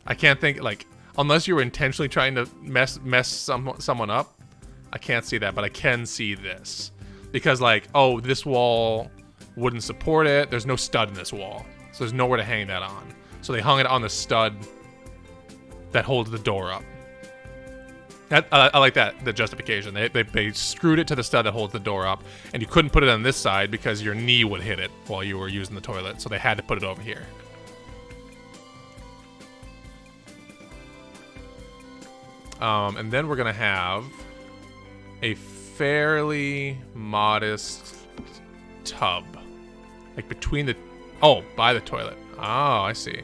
A: I can't think, like, unless you were intentionally trying to mess someone up, I can't see that, but I can see this. Because, like, oh, this wall wouldn't support it. There's no stud in this wall, so there's nowhere to hang that on. So they hung it on the stud that holds the door up. I like that, the justification. They screwed it to the stud that holds the door up, and you couldn't put it on this side because your knee would hit it while you were using the toilet, so they had to put it over here. And then we're going to have a fairly modest tub. Like between the... Oh, by the toilet. Oh, I see.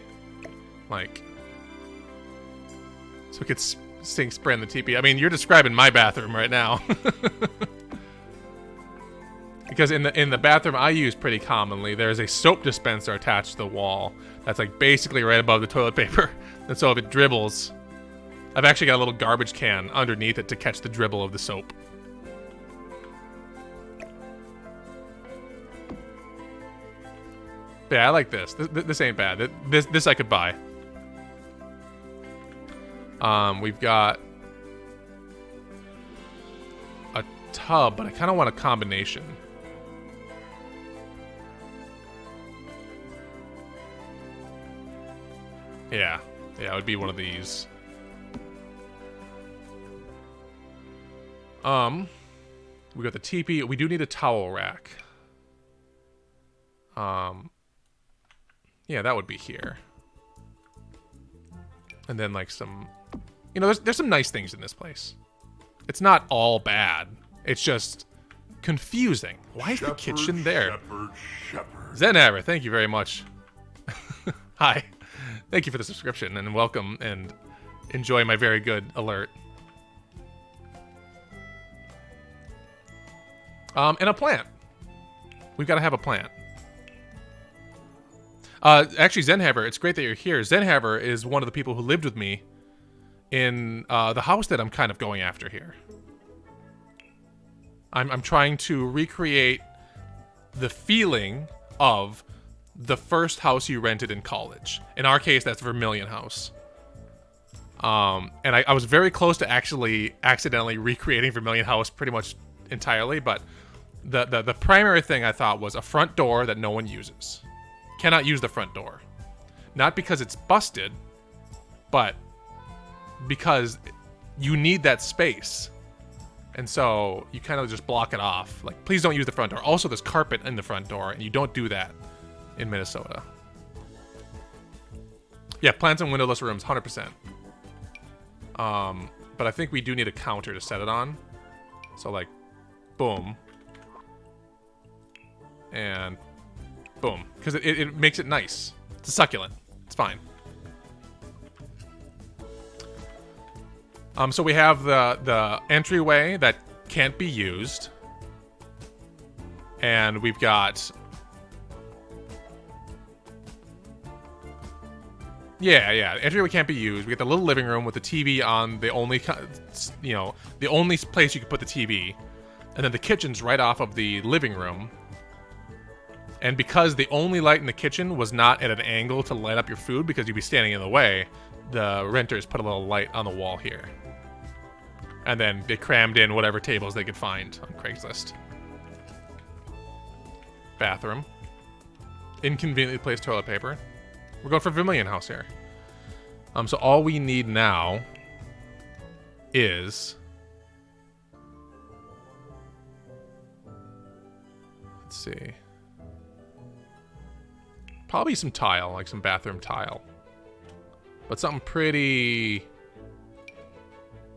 A: Like... So we could... spray in the teepee. I mean, you're describing my bathroom right now. Because in the bathroom I use pretty commonly, there's a soap dispenser attached to the wall that's like basically right above the toilet paper. And so if it dribbles, I've actually got a little garbage can underneath it to catch the dribble of the soap. Yeah, I like this. This ain't bad. This I could buy. We've got a tub, but I kind of want a combination. Yeah, it would be one of these. We got the teepee. We do need a towel rack. Yeah, that would be here. And then like some, you know, there's some nice things in this place. It's not all bad. It's just confusing. Why is the kitchen there? Zenhammer, thank you very much. Hi. Thank you for the subscription and welcome and enjoy my very good alert. And a plant. We've got to have a plant. Actually, Zenhammer, it's great that you're here. Zenhammer is one of the people who lived with me in the house that I'm kind of going after here. I'm trying to recreate the feeling of the first house you rented in college. In our case, that's Vermilion House. And I was very close to actually accidentally recreating Vermilion House pretty much entirely, but the primary thing I thought was a front door that no one uses. Cannot use the front door. Not because it's busted, but because you need that space. And so you kind of just block it off. Like, please don't use the front door. Also, there's carpet in the front door, and you don't do that in Minnesota. Yeah, plants and windowless rooms, 100%. But I think we do need a counter to set it on. So, like, boom. And boom. Because it makes it nice. It's a succulent. It's fine. So we have the entryway that can't be used. And we've got... Yeah, the entryway can't be used. We got the little living room with the TV on the only, the only place you could put the TV. And then the kitchen's right off of the living room. And because the only light in the kitchen was not at an angle to light up your food because you'd be standing in the way, the renters put a little light on the wall here. And then they crammed in whatever tables they could find on Craigslist. Bathroom. Inconveniently placed toilet paper. We're going for Vermilion House here. So all we need now is... Let's see. Probably some tile, like some bathroom tile. But something pretty...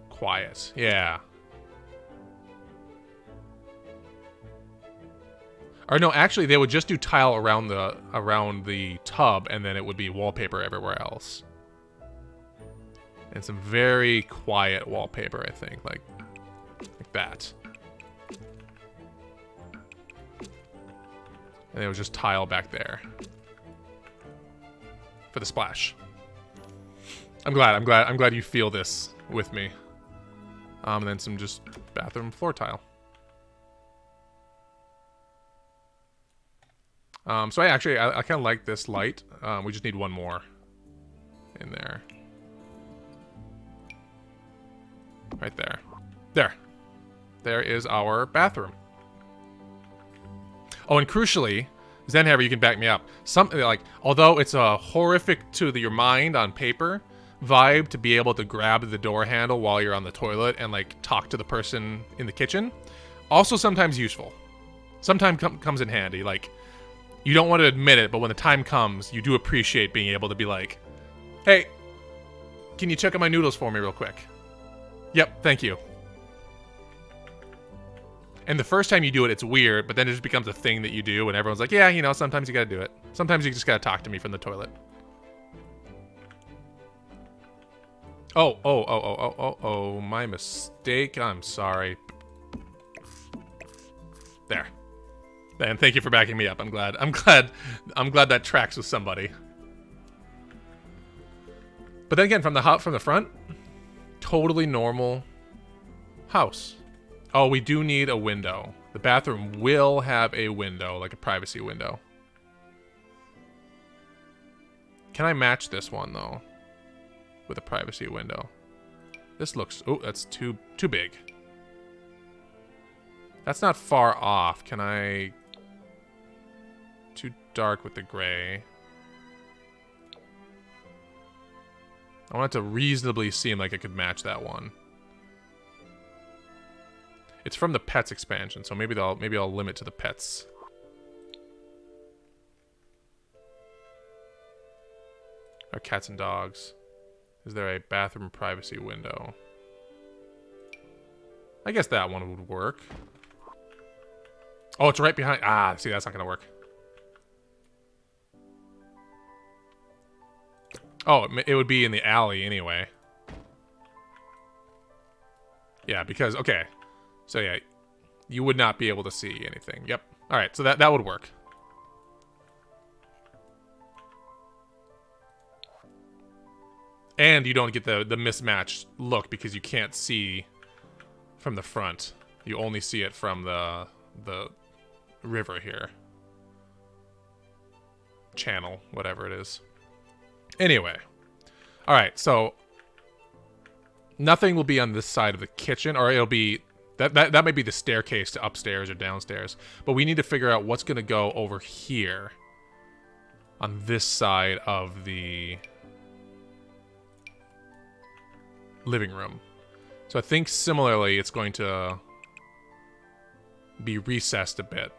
A: quiet. Yeah. Or no, actually, they would just do tile around the tub, and then it would be wallpaper everywhere else. And some very quiet wallpaper, I think, like that. And it was just tile back there for the splash. I'm glad you feel this with me. And then some just bathroom floor tile. So I kind of like this light. We just need one more in there. Right there. There. There is our bathroom. Oh, and crucially, Zenhaver, you can back me up. Something like, although it's a horrific to your mind on paper vibe to be able to grab the door handle while you're on the toilet and like talk to the person in the kitchen, also sometimes useful. Sometimes comes in handy. Like, you don't want to admit it, but when the time comes, you do appreciate being able to be like, hey, can you check on my noodles for me real quick? Yep, thank you. And the first time you do it, it's weird, but then it just becomes a thing that you do, and everyone's like, yeah, you know, sometimes you gotta do it. Sometimes you just gotta talk to me from the toilet. Oh, my mistake. I'm sorry. There. And thank you for backing me up. I'm glad that tracks with somebody. But then again, from the front, totally normal house. Oh, we do need a window. The bathroom will have a window, like a privacy window. Can I match this one though? With a privacy window. This looks, oh, that's too big. That's not far off. Can I? Too dark with the gray. I want it to reasonably seem like it could match that one. It's from the pets expansion, so maybe I'll limit to the pets. Or cats and dogs. Is there a bathroom privacy window? I guess that one would work. Oh, it's right behind. Ah, see, that's not gonna work. Oh, it would be in the alley anyway. Yeah, because, okay. So yeah, you would not be able to see anything. Yep. All right, so that would work. And you don't get the mismatched look because you can't see from the front. You only see it from the river here. Channel, whatever it is. Anyway. All right, so nothing will be on this side of the kitchen, or it'll be That might be the staircase to upstairs or downstairs. But we need to figure out what's going to go over here on this side of the living room. So I think similarly it's going to be recessed a bit.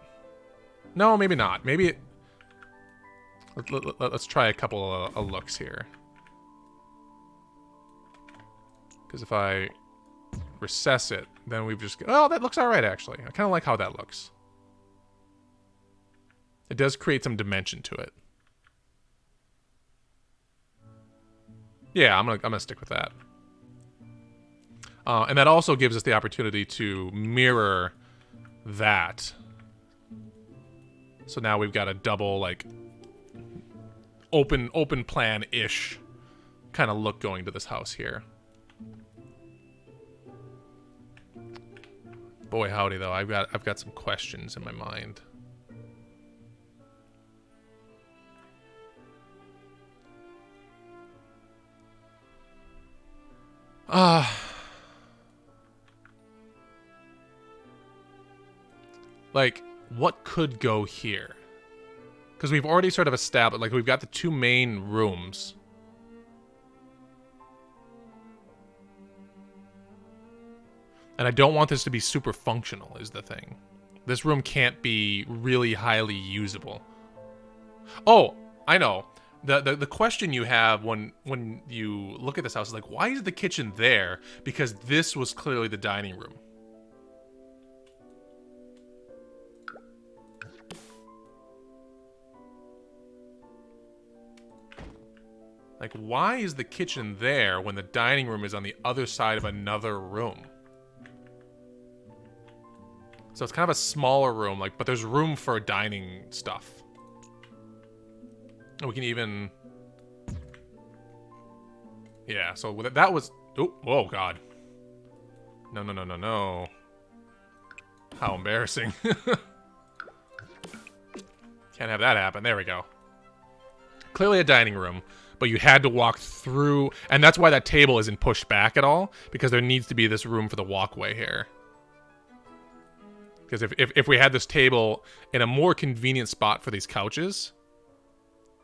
A: No, maybe not. Maybe it... Let's try a couple of looks here. Because if I recess it, then we've just... Oh, that looks alright, actually. I kind of like how that looks. It does create some dimension to it. Yeah, I'm gonna stick with that. And that also gives us the opportunity to mirror that. So now we've got a double, like, open plan-ish kind of look going to this house here. Boy howdy though, I've got some questions in my mind. Like, what could go here? Because we've already sort of established, like, we've got the two main rooms. And I don't want this to be super functional, is the thing. This room can't be really highly usable. Oh, I know. The question you have when you look at this house is like, why is the kitchen there? Because this was clearly the dining room. Like, why is the kitchen there when the dining room is on the other side of another room? So it's kind of a smaller room, like, but there's room for dining stuff. And we can even... Yeah, so that was... Oh, God. No, no, no, no, no. How embarrassing. Can't have that happen. There we go. Clearly a dining room, but you had to walk through... And that's why that table isn't pushed back at all, because there needs to be this room for the walkway here. Because if we had this table in a more convenient spot for these couches,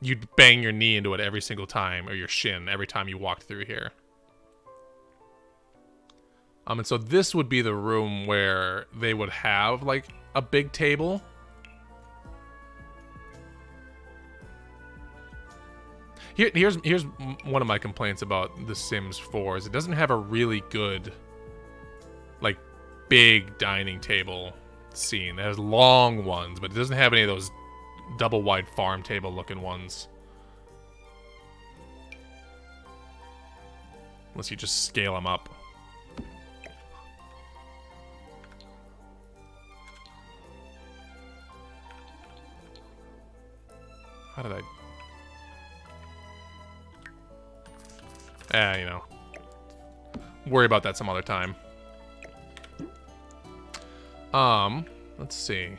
A: you'd bang your knee into it every single time, or your shin, every time you walked through here. And so this would be the room where they would have, like, a big table. Here's one of my complaints about The Sims 4 is it doesn't have a really good, like, big dining table scene. It has long ones, but it doesn't have any of those double wide farm table looking ones. Unless you just scale them up. How did I... you know. Worry about that some other time. Let's see.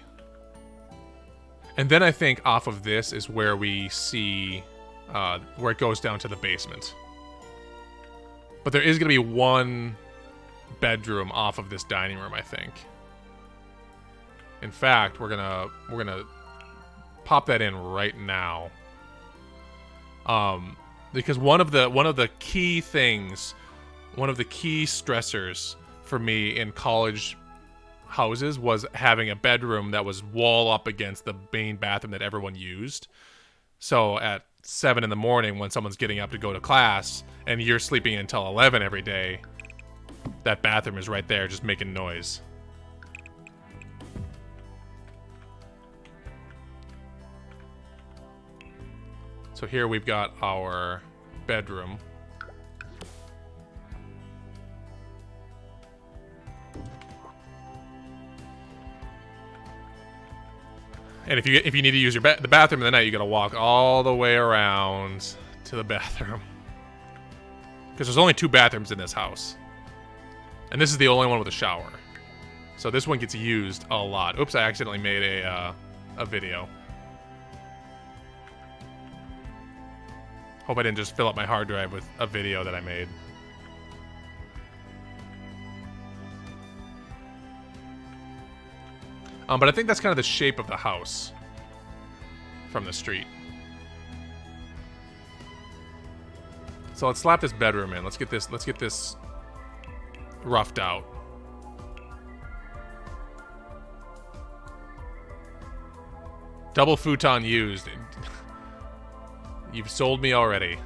A: And then I think off of this is where we see, where it goes down to the basement. But there is going to be one bedroom off of this dining room, I think. In fact, we're gonna pop that in right now. Because one of the key things, one of the key stressors for me in college houses was having a bedroom that was wall up against the main bathroom that everyone used. So at 7 in the morning when someone's getting up to go to class and you're sleeping until 11 every day, that bathroom is right there just making noise. So here we've got our bedroom. And if you need to use the bathroom in the night, you gotta walk all the way around to the bathroom. Because there's only 2 bathrooms in this house. And this is the only one with a shower. So this one gets used a lot. Oops, I accidentally made a video. Hope I didn't just fill up my hard drive with a video that I made. But I think that's kind of the shape of the house from the street. So let's slap this bedroom in. Let's get this roughed out. Double futon used. You've sold me already.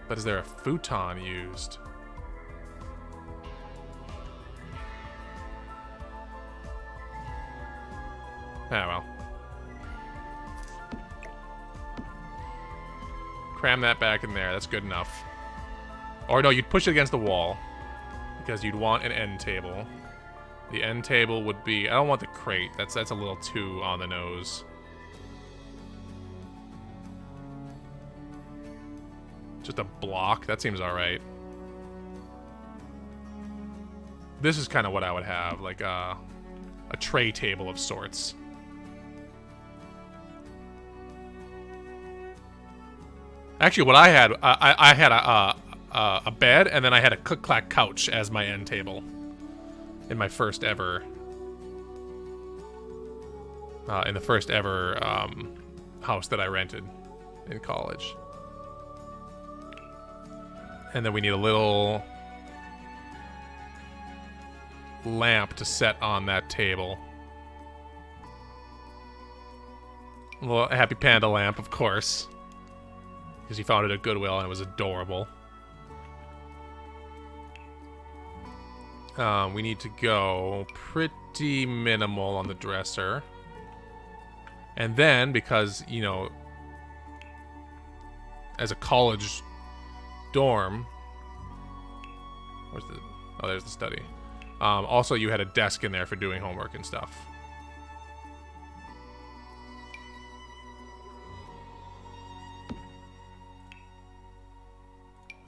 A: But is there a futon used? Ah, well. Cram that back in there. That's good enough. Or no, you'd push it against the wall. Because you'd want an end table. The end table would be... I don't want the crate. That's a little too on the nose. Just a block? That seems alright. This is kind of what I would have. Like a tray table of sorts. Actually, what I had... I had a bed, and then I had a click-clack couch as my end table. In my first ever... in the first ever house that I rented in college. And then we need a little lamp to set on that table. A little Happy Panda lamp, of course. Because he found it at Goodwill and it was adorable. We need to go pretty minimal on the dresser. And then, because, you know, as a college dorm... Where's the... Oh, there's the study. Also, you had a desk in there for doing homework and stuff.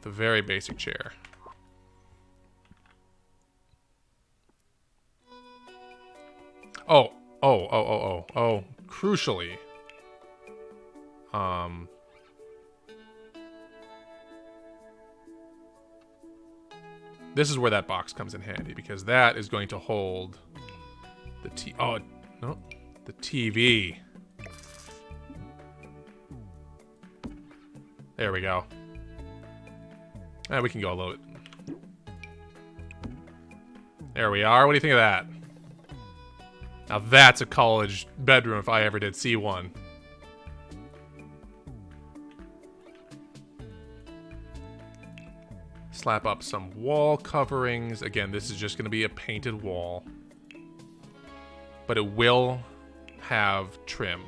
A: The very basic chair. Oh, crucially. This is where that box comes in handy, because that is going to hold the the TV. There we go. We can go a little bit. There we are. What do you think of that? Now that's a college bedroom if I ever did see one. Slap up some wall coverings. Again, this is just going to be a painted wall. But it will have trim.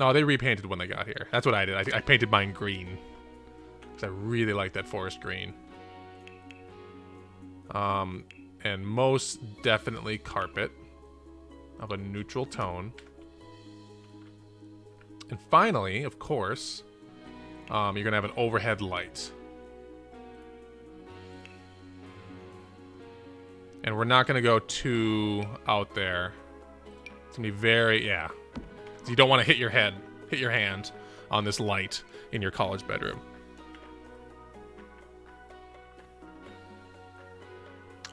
A: No, they repainted when they got here. That's what I did. I painted mine green. Because I really like that forest green. And most definitely carpet of a neutral tone. And finally, of course, you're going to have an overhead light. And we're not going to go too out there. It's going to be very, yeah. So you don't want to hit your hand on this light in your college bedroom.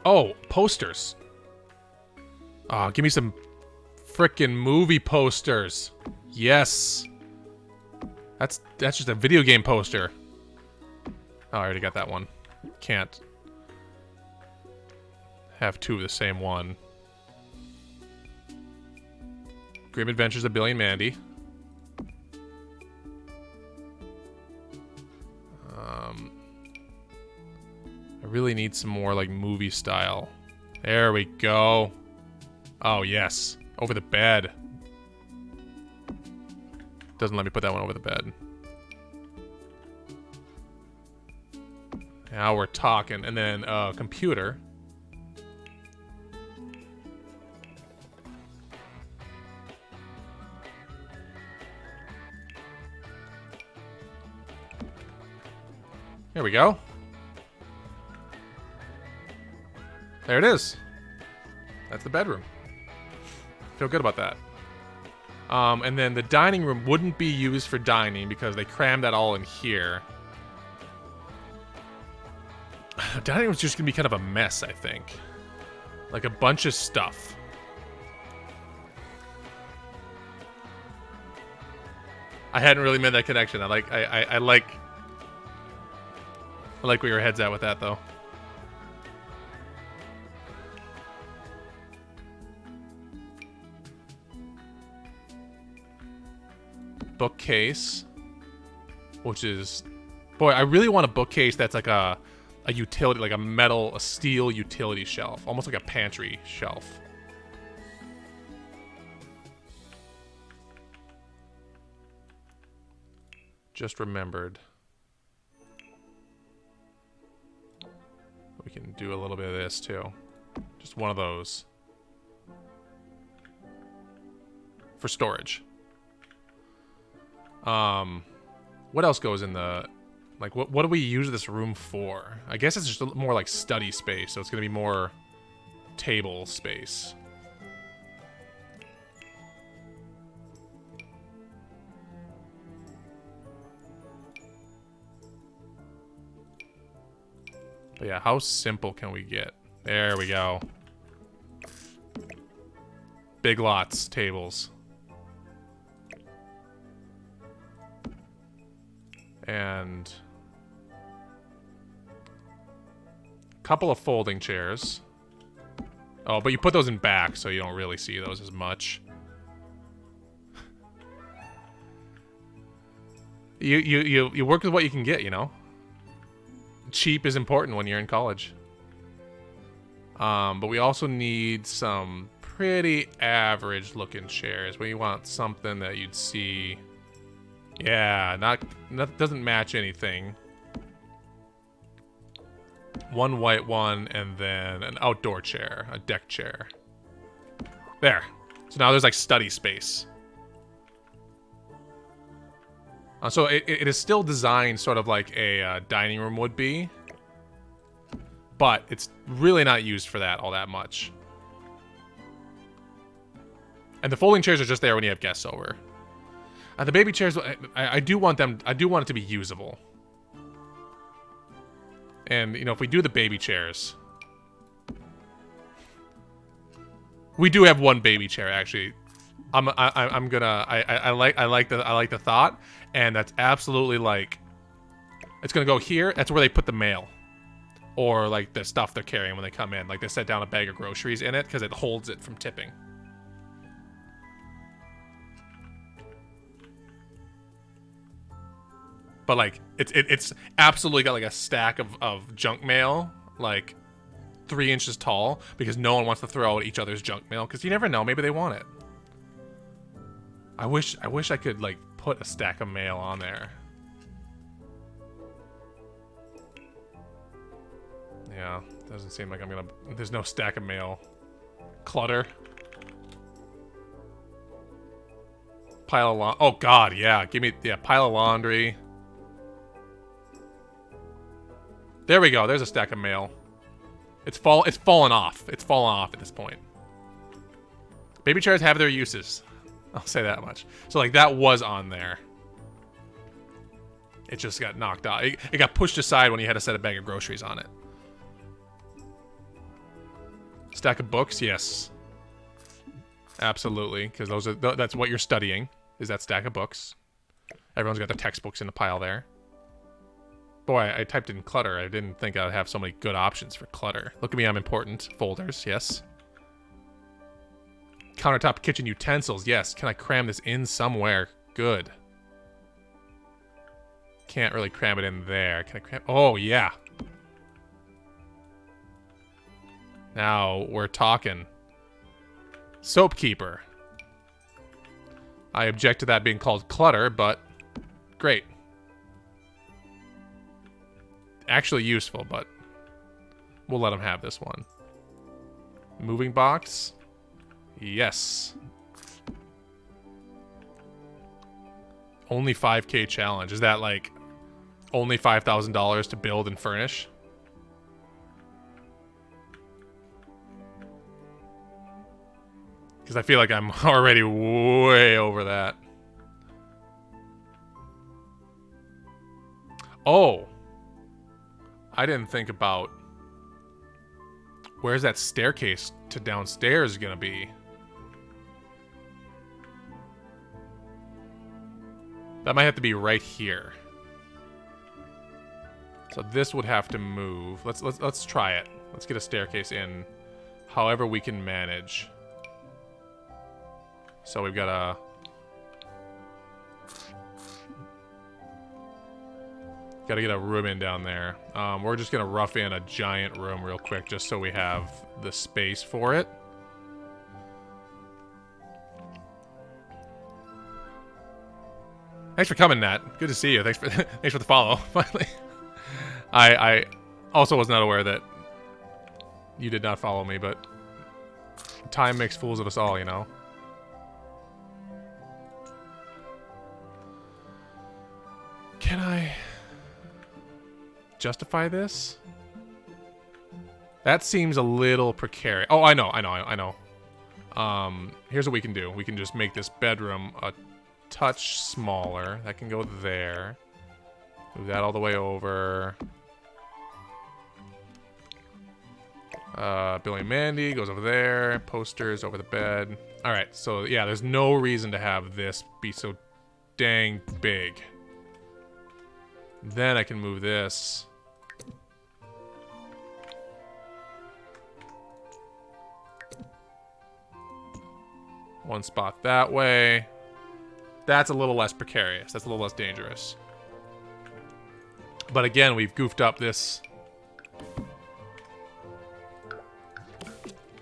A: Oh, posters. Give me some frickin' movie posters. Yes. That's just a video game poster. Oh, I already got that one. Can't have two of the same one. Grim Adventures of Billy and Mandy. I really need some more, like, movie style. There we go. Oh, yes. Over the bed. Doesn't let me put that one over the bed. Now we're talking. And then, computer. Here we go. There it is. That's the bedroom. Feel good about that. And then the dining room wouldn't be used for dining because they crammed that all in here. Dining room's just gonna be kind of a mess, I think. Like a bunch of stuff. I hadn't really made that connection. I like where your head's at with that though. Bookcase, which is, boy, I really want a bookcase that's like a utility, like a steel utility shelf, almost like a pantry shelf. Just remembered. We can do a little bit of this too. Just one of those. For storage. What else goes in the... Like, what do we use this room for? I guess it's just more like study space, so it's going to be more table space. But yeah, how simple can we get? There we go. Big Lots tables. And a couple of folding chairs. Oh, but you put those in back, so you don't really see those as much. You work with what you can get, you know? Cheap is important when you're in college. But we also need some pretty average looking chairs. We want something that you'd see. Yeah, not doesn't match anything. One white one and then an outdoor chair, a deck chair. There. So now there's like study space. So it is still designed sort of like a dining room would be. But it's really not used for that all that much. And the folding chairs are just there when you have guests over. And the baby chairs, I do want them, I do want it to be usable. And, you know, if we do the baby chairs... We do have one baby chair, actually. I like the thought, and that's absolutely like, it's gonna go here. That's where they put the mail, or like the stuff they're carrying when they come in. Like they set down a bag of groceries in it because it holds it from tipping. But like it's absolutely got like a stack of junk mail, like 3 inches tall, because no one wants to throw out each other's junk mail because you never know, maybe they want it. I wish I could like put a stack of mail on there. Yeah, doesn't seem like I'm gonna... There's no stack of mail. Clutter. Pile of laundry. Oh god, yeah. Give me... Yeah, pile of laundry. There we go. There's a stack of mail. It's fallen off. It's fallen off at this point. Baby chairs have their uses. I'll say that much. So, like, that was on there. It just got knocked out. It got pushed aside when you had to set a bag of groceries on it. Stack of books? Yes. Absolutely. Because that's what you're studying, is that stack of books. Everyone's got their textbooks in the pile there. Boy, I typed in clutter. I didn't think I'd have so many good options for clutter. Look at me, I'm important. Folders, yes. Countertop kitchen utensils, yes. Can I cram this in somewhere? Good. Can't really cram it in there. Can I cram... Oh, yeah. Now we're talking. Soap keeper. I object to that being called clutter, but great. Actually useful, but we'll let them have this one. Moving box. Yes. Only 5K challenge. Is that like only $5,000 to build and furnish? Because I feel like I'm already way over that. Oh. I didn't think about Where's that staircase to downstairs gonna be? That might have to be right here. So this would have to move. Let's try it. Let's get a staircase in, however we can manage. So we've got a. Got to get a room in down there. We're just gonna rough in a giant room real quick, just so we have the space for it. Thanks for coming, Nat. Good to see you. Thanks for the follow. Finally, I also was not aware that you did not follow me, but time makes fools of us all, you know. Can I justify this? That seems a little precarious. Oh, I know. Here's what we can do. We can just make this bedroom a touch smaller. That can go there. Move that all the way over. Billy and Mandy goes over there. Posters over the bed. Alright, so yeah, there's no reason to have this be so dang big. Then I can move this. One spot that way. That's a little less precarious. That's a little less dangerous. But again, we've goofed up this.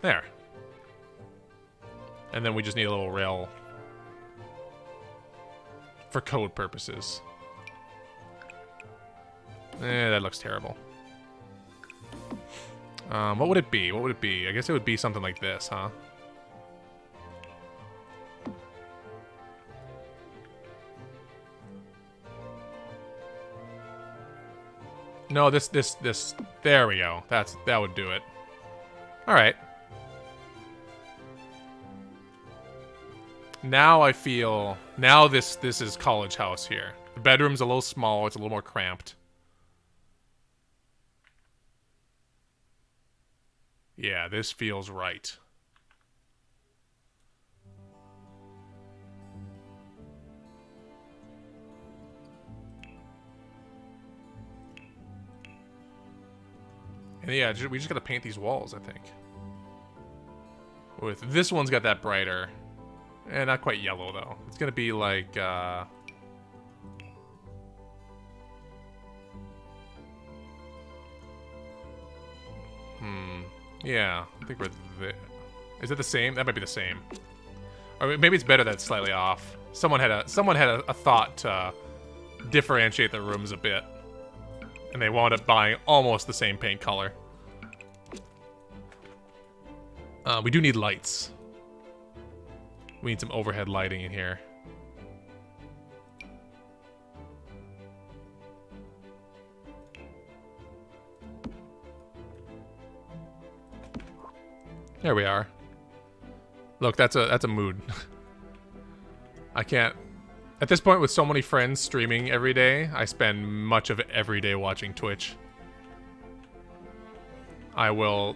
A: There. And then we just need a little rail for code purposes. That looks terrible. What would it be? What would it be? I guess it would be something like this, huh? No, this. There we go. That would do it. All right. Now I feel. Now this is college house here. The bedroom's a little small. It's a little more cramped. Yeah, this feels right. And yeah, we just gotta paint these walls, I think. With this one's got that brighter. Eh, not quite yellow, though. It's gonna be like, yeah, I think we're there. Is it the same? That might be the same. Or maybe it's better that it's slightly off. Someone had a thought to differentiate the rooms a bit. And they wound up buying almost the same paint color. We do need lights. We need some overhead lighting in here. There we are. Look, that's a mood. I can't. At this point, with so many friends streaming every day, I spend much of every day watching Twitch. I will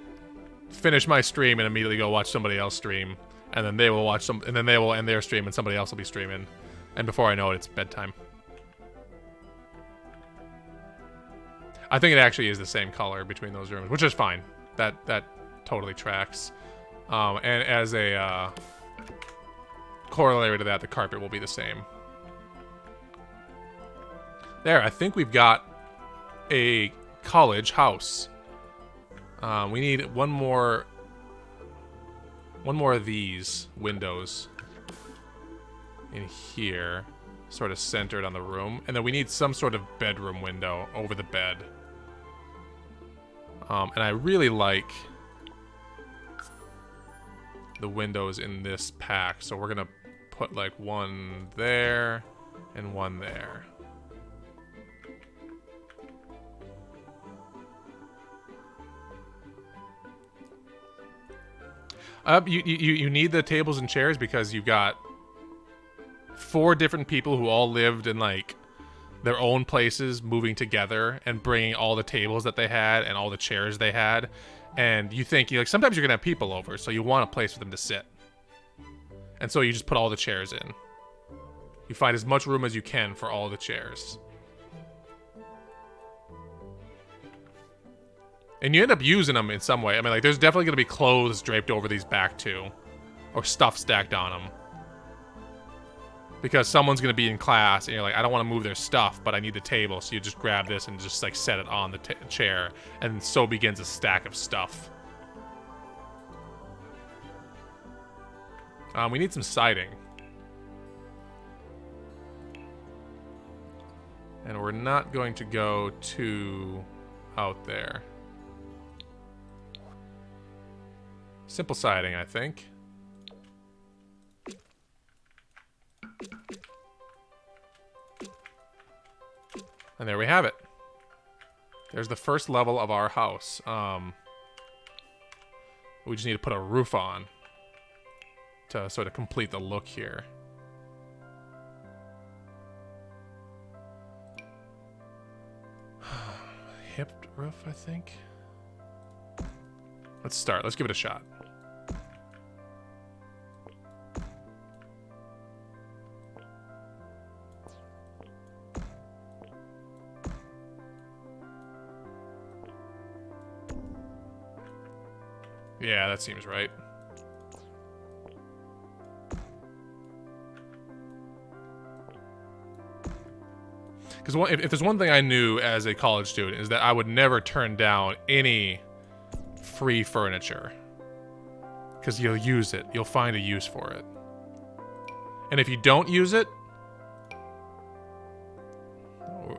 A: finish my stream and immediately go watch somebody else stream, and then they will watch some, and then they will end their stream, and somebody else will be streaming, and before I know it, it's bedtime. I think it actually is the same color between those rooms, which is fine. That totally tracks. And as a corollary to that, the carpet will be the same. There, I think we've got a college house. We need one more of these windows in here, sort of centered on the room, and then we need some sort of bedroom window over the bed. And I really like the windows in this pack, so we're gonna put like one there and one there. You need the tables and chairs because you've got 4 different people who all lived in like their own places, moving together and bringing all the tables that they had and all the chairs they had. And you think, like, sometimes you're going to have people over, so you want a place for them to sit. And so you just put all the chairs in. You find as much room as you can for all the chairs. And you end up using them in some way. I mean, like, there's definitely going to be clothes draped over these back, too. Or stuff stacked on them. Because someone's going to be in class, and you're like, I don't want to move their stuff, but I need the table. So you just grab this and just, like, set it on the chair. And so begins a stack of stuff. We need some siding. And we're not going to go to out there. Simple siding, I think. And there we have it. There's the first level of our house. We just need to put a roof on to sort of complete the look here. Hipped roof, I think. Let's start. Let's give it a shot. Yeah, that seems right. Because if there's one thing I knew as a college student is that I would never turn down any free furniture. Because you'll use it. You'll find a use for it. And if you don't use it,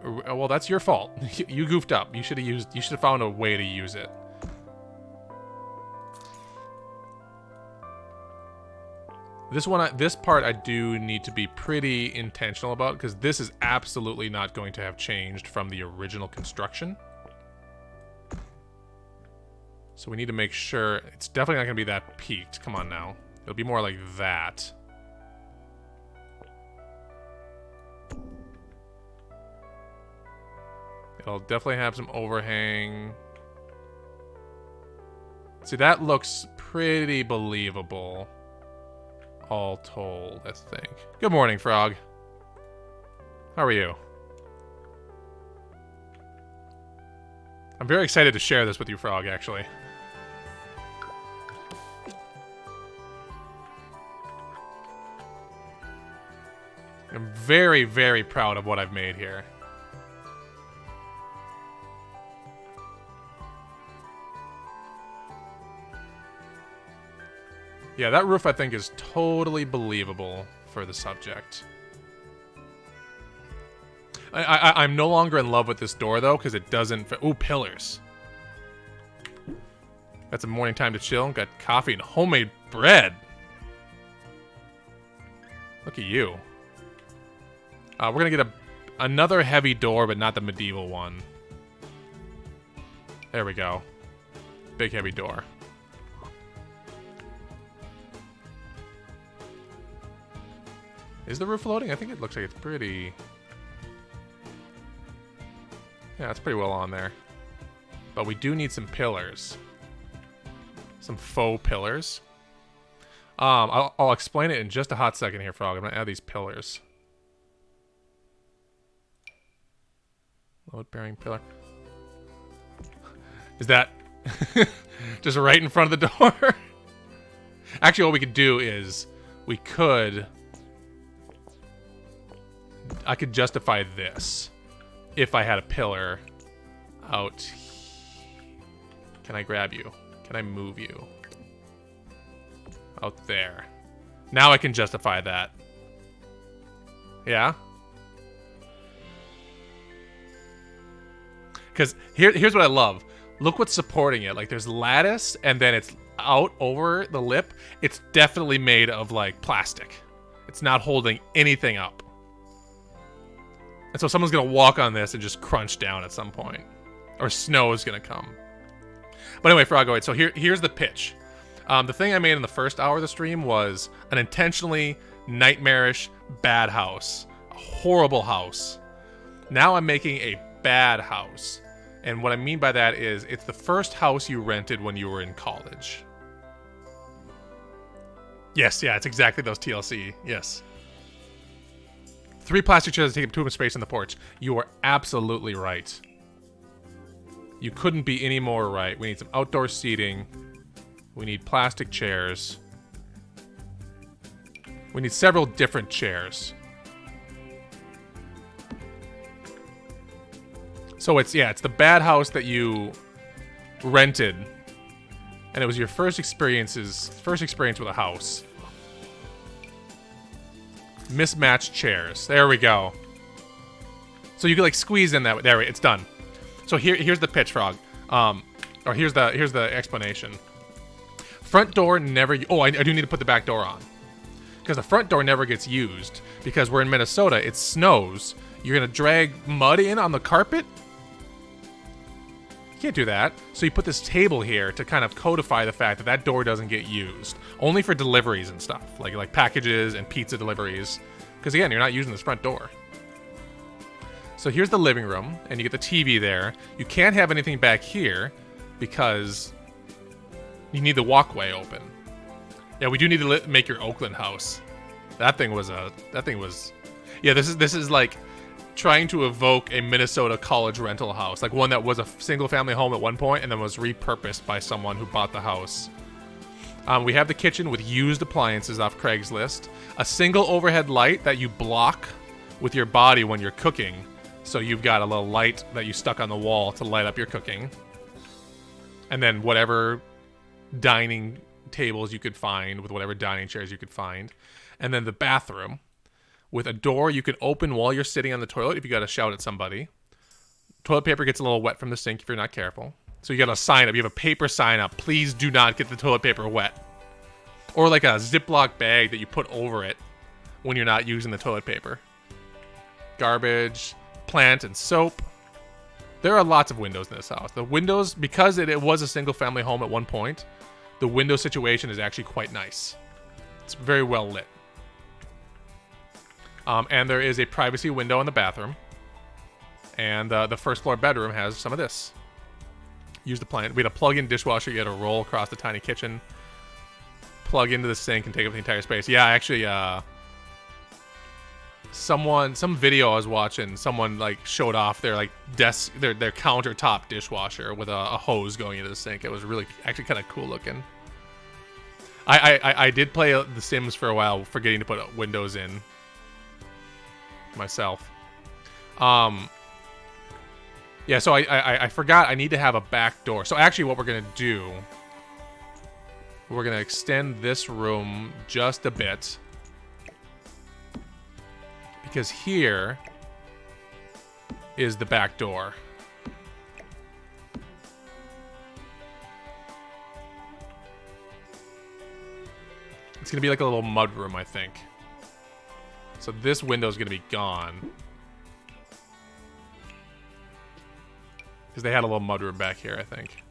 A: well, that's your fault. You goofed up. You should have found a way to use it. This part I do need to be pretty intentional about, because this is absolutely not going to have changed from the original construction. So we need to make sure it's definitely not going to be that peaked. Come on now. It'll be more like that. It'll definitely have some overhang. See, that looks pretty believable. All told, I think. Good morning, Frog. How are you? I'm very excited to share this with you, Frog, actually. I'm very, very proud of what I've made here. Yeah, that roof I think is totally believable for the subject. I'm no longer in love with this door though, because it doesn't fit. Ooh, pillars. Got some morning time to chill. Got coffee and homemade bread. Look at you. We're gonna get another heavy door, but not the medieval one. There we go. Big heavy door. Is the roof floating? I think it looks like it's pretty... Yeah, it's pretty well on there. But we do need some pillars. Some faux pillars. I'll explain it in just a hot second here, Frog. I'm gonna add these pillars. Load-bearing pillar. Is that just right in front of the door? Actually, what we could do is we could... I could justify this if I had a pillar out. Can I grab you? Can I move you? Out there. Now I can justify that. Yeah? Because here's what I love. Look what's supporting it. Like, there's lattice, and then it's out over the lip. It's definitely made of, like, plastic. It's not holding anything up. And so someone's going to walk on this and just crunch down at some point. Or snow is going to come. But anyway, Frogoid, so here's the pitch. The thing I made in the first hour of the stream was an intentionally nightmarish, bad house. A horrible house. Now I'm making a bad house. And what I mean by that is it's the first house you rented when you were in college. Yes, yeah, it's exactly those TLC. Yes. 3 plastic chairs to take up too much space on the porch. You are absolutely right. You couldn't be any more right. We need some outdoor seating. We need plastic chairs. We need several different chairs. So it's the bad house that you rented, and it was your first experience with a house. Mismatched chairs. There we go. So you could like squeeze in that. There, it's done. So here's the pitch, Frog. Or here's the explanation. Front door never. Oh, I do need to put the back door on because the front door never gets used because we're in Minnesota. It snows. You're gonna drag mud in on the carpet. Can't do that. So you put this table here to kind of codify the fact that that door doesn't get used. Only for deliveries and stuff. Like packages and pizza deliveries. Because again, you're not using this front door. So here's the living room. And you get the TV there. You can't have anything back here. Because you need the walkway open. Yeah, we do need to make your Oakland house. That thing was... Yeah, this is like... trying to evoke a Minnesota college rental house, like one that was a single-family home at one point and then was repurposed by someone who bought the house. We have the kitchen with used appliances off Craigslist, a single overhead light that you block with your body when you're cooking, so you've got a little light that you stuck on the wall to light up your cooking, and then whatever dining tables you could find with whatever dining chairs you could find, and then the bathroom with a door you can open while you're sitting on the toilet if you got to shout at somebody. Toilet paper gets a little wet from the sink if you're not careful. So you got a sign up. You have a paper sign up. Please do not get the toilet paper wet. Or like a Ziploc bag that you put over it when you're not using the toilet paper. Garbage, plant, and soap. There are lots of windows in this house. The windows, because it was a single family home at one point, the window situation is actually quite nice. It's very well lit. And there is a privacy window in the bathroom. And the first floor bedroom has some of this. Use the plant. We had a plug-in dishwasher. You had to roll across the tiny kitchen. Plug into the sink and take up the entire space. Yeah, actually, some video I was watching, someone like showed off their like their countertop dishwasher with a hose going into the sink. It was really actually kind of cool looking. I did play The Sims for a while, forgetting to put windows in myself. Yeah, so I forgot I need to have a back door. So actually what we're gonna do, we're gonna extend this room just a bit, because here is the back door. It's gonna be like a little mud room, I think. So this window's gonna be gone. Because they had a little mudroom back here, I think.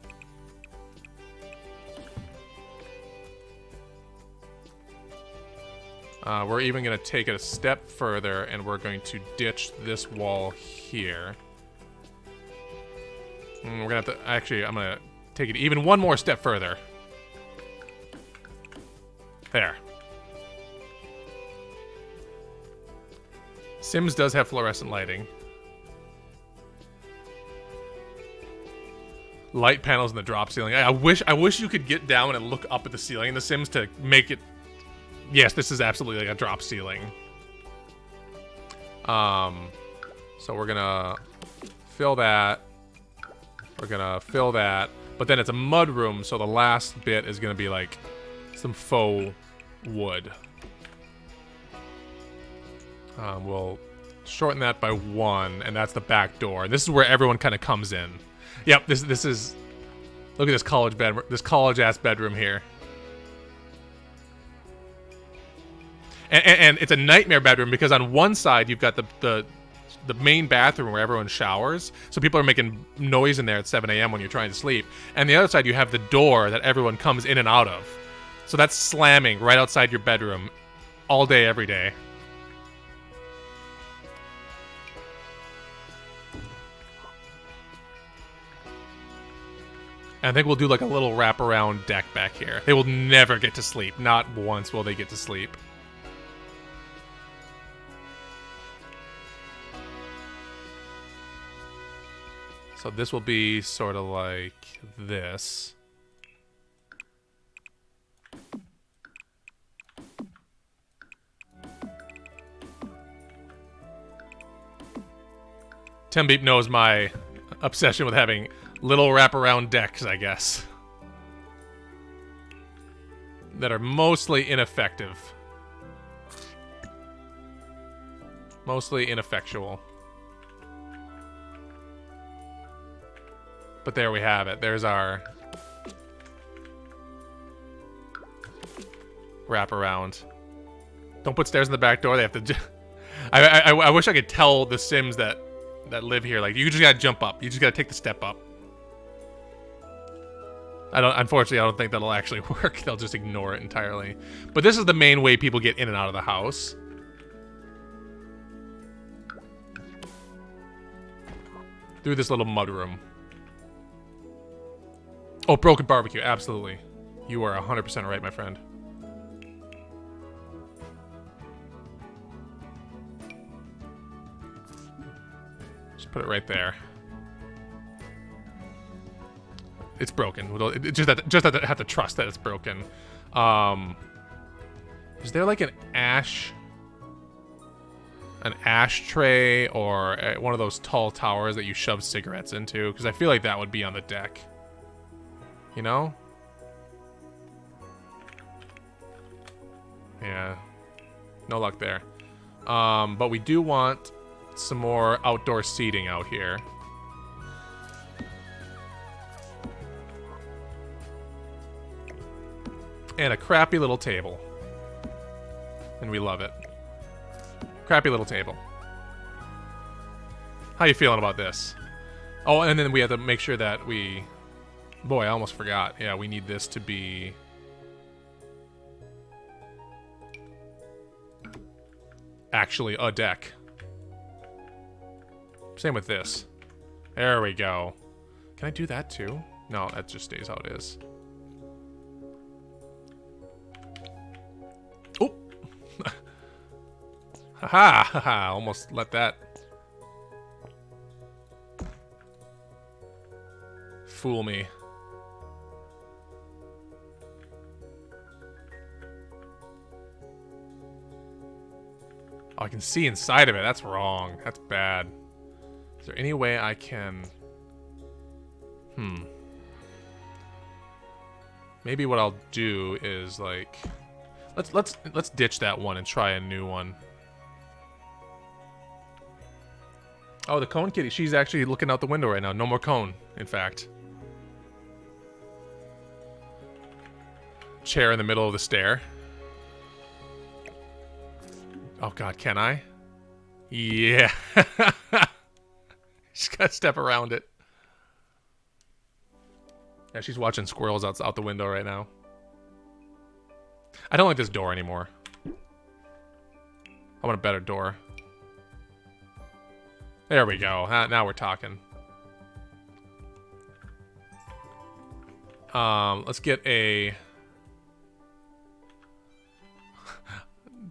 A: We're even going to take it a step further, and we're going to ditch this wall here. We're going to have to... Actually, I'm going to take it even one more step further. There. Sims does have fluorescent lighting. Light panels in the drop ceiling. I wish you could get down and look up at the ceiling in The Sims to make it... Yes, this is absolutely like a drop ceiling. So we're gonna fill that. We're gonna fill that. But then it's a mud room, so the last bit is gonna be like some faux wood. We'll shorten that by 1, and that's the back door. This is where everyone kind of comes in. Yep, this is... Look at this college-ass bedroom here. And it's a nightmare bedroom because on one side you've got the main bathroom where everyone showers, so people are making noise in there at 7 a.m. when you're trying to sleep. And the other side you have the door that everyone comes in and out of. So that's slamming right outside your bedroom all day, every day. And I think we'll do like a little wraparound deck back here. They will never get to sleep. Not once will they get to sleep. So this will be sort of like this. Tim Beep knows my obsession with having little wraparound decks, I guess. That are mostly ineffective. Mostly ineffectual. But there we have it. There's our wraparound. Don't put stairs in the back door. They have to... I wish I could tell the Sims that live here, like, you just gotta jump up. You just gotta take the step up. Unfortunately, I don't think that'll actually work. They'll just ignore it entirely. But this is the main way people get in and out of the house. Through this little mudroom. Oh, broken barbecue, absolutely. You are 100% right, my friend. Put it right there. It's broken. Just that I have to trust that it's broken. Is there like an ashtray or one of those tall towers that you shove cigarettes into? Because I feel like that would be on the deck. You know? Yeah. No luck there. But we do want some more outdoor seating out here. And a crappy little table. And we love it. Crappy little table. How you feeling about this? Oh, and then we have to make sure that we... Boy, I almost forgot. Yeah, we need this to be... actually a deck. Same with this. There we go. Can I do that too? No, that just stays how it is. Oh! Haha! Haha! Almost let that fool me. Oh, I can see inside of it. That's wrong. That's bad. Is there any way I can... Maybe what I'll do is like... Let's ditch that one and try a new one. Oh, the cone kitty. She's actually looking out the window right now. No more cone, in fact. Chair in the middle of the stair. Oh god, can I? Yeah. Just gotta step around it. Yeah, she's watching squirrels out the window right now. I don't like this door anymore. I want a better door. There we go. Now we're talking. Let's get a...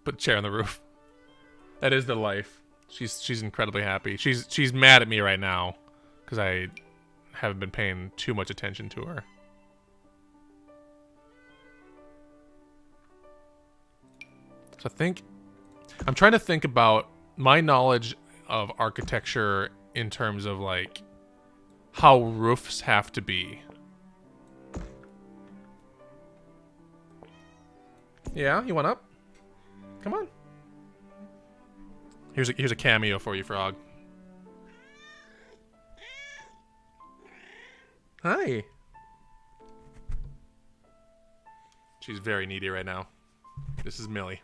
A: Put a chair on the roof. That is the life. She's incredibly happy. She's mad at me right now because I haven't been paying too much attention to her. So I'm trying to think about my knowledge of architecture in terms of like how roofs have to be. Yeah, you want up? Come on. Here's a cameo for you, Frog. Hi. She's very needy right now. This is Millie.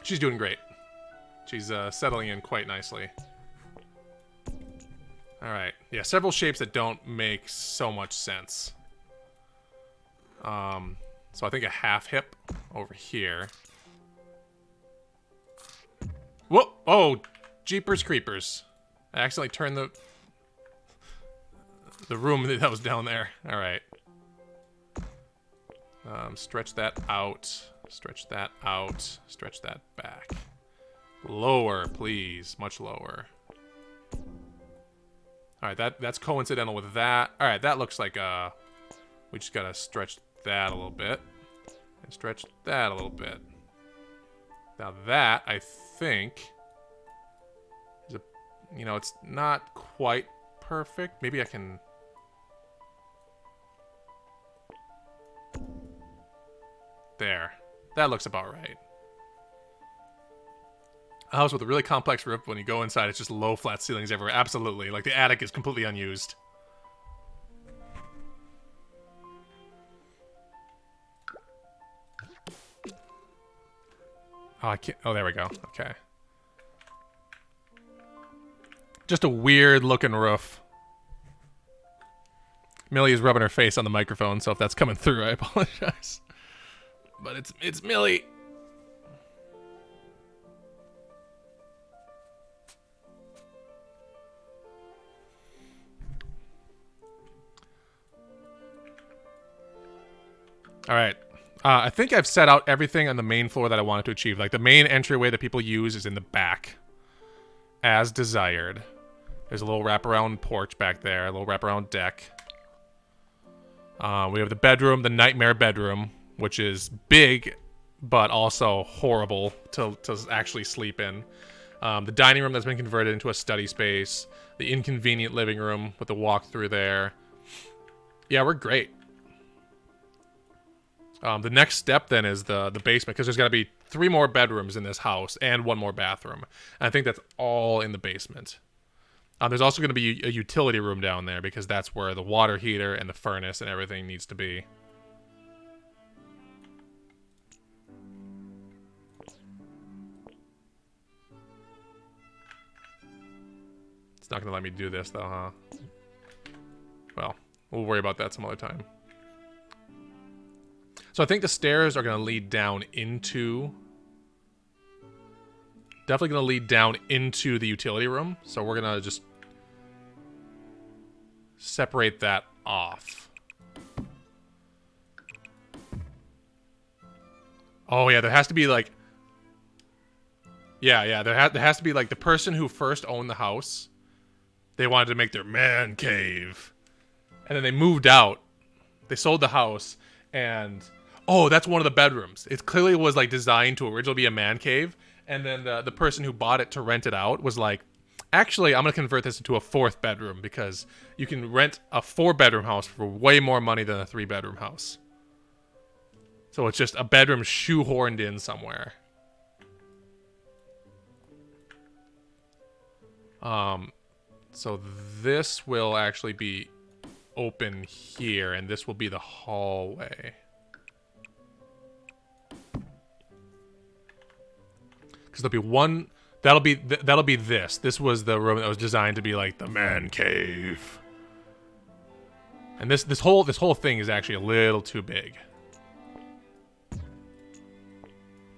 A: She's doing great. She's settling in quite nicely. Alright. Yeah, several shapes that don't make so much sense. So I think a half hip over here. Whoa! Oh, jeepers creepers! I accidentally turned the room that was down there. All right. Stretch that out. Stretch that out. Stretch that back. Lower, please. Much lower. All right, that's coincidental with that. All right, that looks like we just gotta stretch that a little bit and stretch that a little bit. Now that I think is it's not quite perfect. Maybe I can. There. That looks about right. A house with a really complex roof, when you go inside, it's just low, flat ceilings everywhere. Absolutely. Like, the attic is completely unused. Oh, I can't. Oh, there we go. Okay. Just a weird-looking roof. Millie is rubbing her face on the microphone, so if that's coming through, I apologize. But it's Millie. All right. I think I've set out everything on the main floor that I wanted to achieve. Like, the main entryway that people use is in the back, as desired. There's a little wraparound porch back there, a little wraparound deck. We have the bedroom, the nightmare bedroom, which is big, but also horrible to actually sleep in. The dining room that's been converted into a study space. The inconvenient living room with the walk-through there. Yeah, we're great. The next step then is the basement, because there's got to be 3 more bedrooms in this house and 1 more bathroom. And I think that's all in the basement. There's also going to be a utility room down there, because that's where the water heater and the furnace and everything needs to be. It's not going to let me do this, though, huh? Well, we'll worry about that some other time. So I think the stairs are going to lead down into... Definitely going to lead down into the utility room. So we're going to just separate that off. Oh, yeah, there has to be, like... Yeah, there has to be, like, the person who first owned the house. They wanted to make their man cave. And then they moved out. They sold the house, and... Oh, that's one of the bedrooms. It clearly was, like, designed to originally be a man cave. And then the person who bought it to rent it out was like, actually, I'm going to convert this into a 4th bedroom, because you can rent a 4-bedroom house for way more money than a 3-bedroom house. So it's just a bedroom shoehorned in somewhere. So this will actually be open here, and this will be the hallway. Because there'll be one... That'll be this. This was the room that was designed to be like the man cave. And this whole thing is actually a little too big.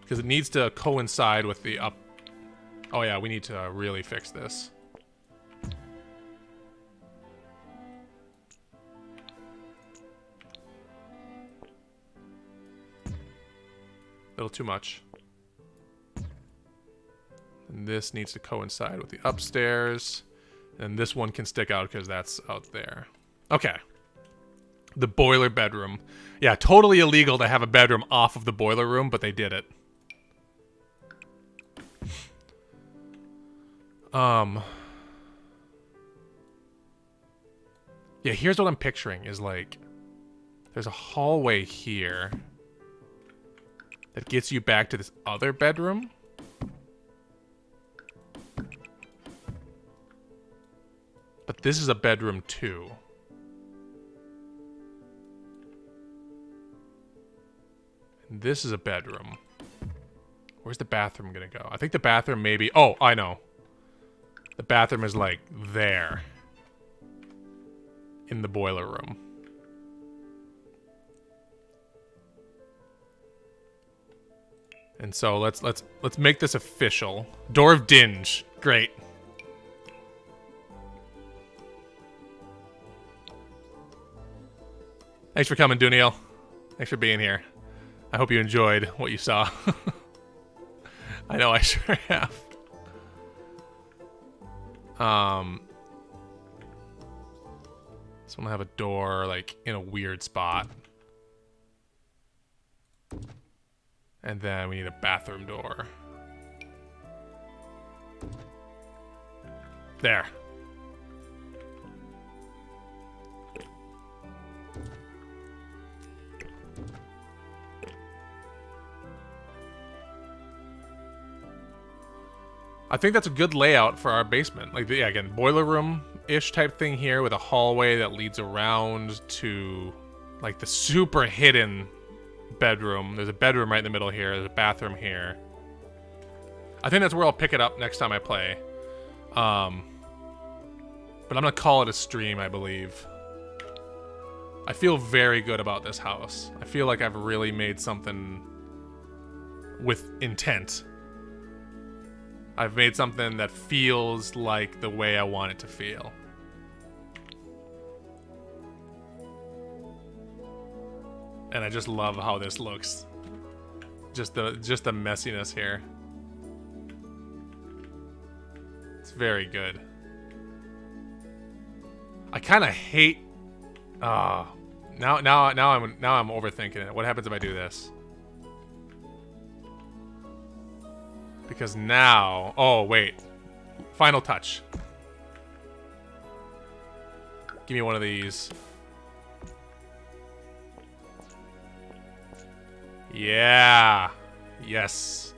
A: Because it needs to coincide with the up... Oh yeah, we need to really fix this. A little too much. And this needs to coincide with the upstairs. And this one can stick out because that's out there. Okay. The boiler bedroom. Yeah, totally illegal to have a bedroom off of the boiler room, but they did it. Yeah, here's what I'm picturing is like... There's a hallway here that gets you back to this other bedroom. But this is a bedroom too. And this is a bedroom. Where's the bathroom gonna go? I think the bathroom maybe... Oh, I know. The bathroom is like there. In the boiler room. And so let's make this official. Door of Dinge. Great. Thanks for coming, Duniel. Thanks for being here. I hope you enjoyed what you saw. I know I sure have. This one will have a door like in a weird spot. And then we need a bathroom door. There. I think that's a good layout for our basement. Like, yeah, again, boiler room-ish type thing here with a hallway that leads around to, like, the super hidden bedroom. There's a bedroom right in the middle here. There's a bathroom here. I think that's where I'll pick it up next time I play. But I'm gonna call it a stream, I believe. I feel very good about this house. I feel like I've really made something with intent. I've made something that feels like the way I want it to feel. And I just love how this looks. Just the messiness here. It's very good. I kind of hate. Now I'm overthinking it. What happens if I do this? Because now, oh wait, final touch. Give me one of these. Yeah. Yes.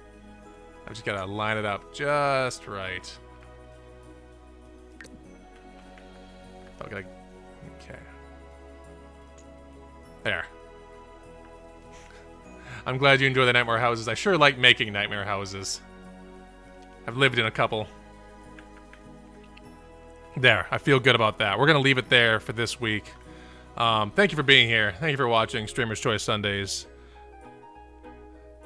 A: I've just gotta line it up just right. Okay. There. I'm glad you enjoy the nightmare houses. I sure like making nightmare houses. I've lived in a couple. There. I feel good about that. We're gonna leave it there for this week. Thank you for being here. Thank you for watching Streamer's Choice Sundays.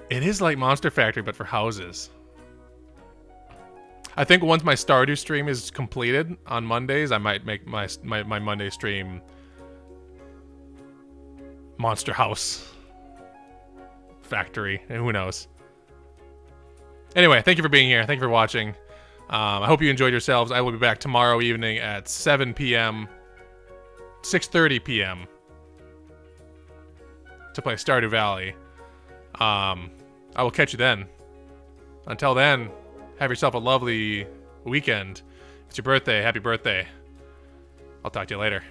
A: It is like Monster Factory, but for houses. I think once my Stardew stream is completed on Mondays, I might make my Monday stream Monster House Factory. And who knows? Anyway, thank you for being here. Thank you for watching. I hope you enjoyed yourselves. I will be back tomorrow evening at 7 p.m. 6:30 p.m. to play Stardew Valley. I will catch you then. Until then, have yourself a lovely weekend. It's your birthday. Happy birthday. I'll talk to you later.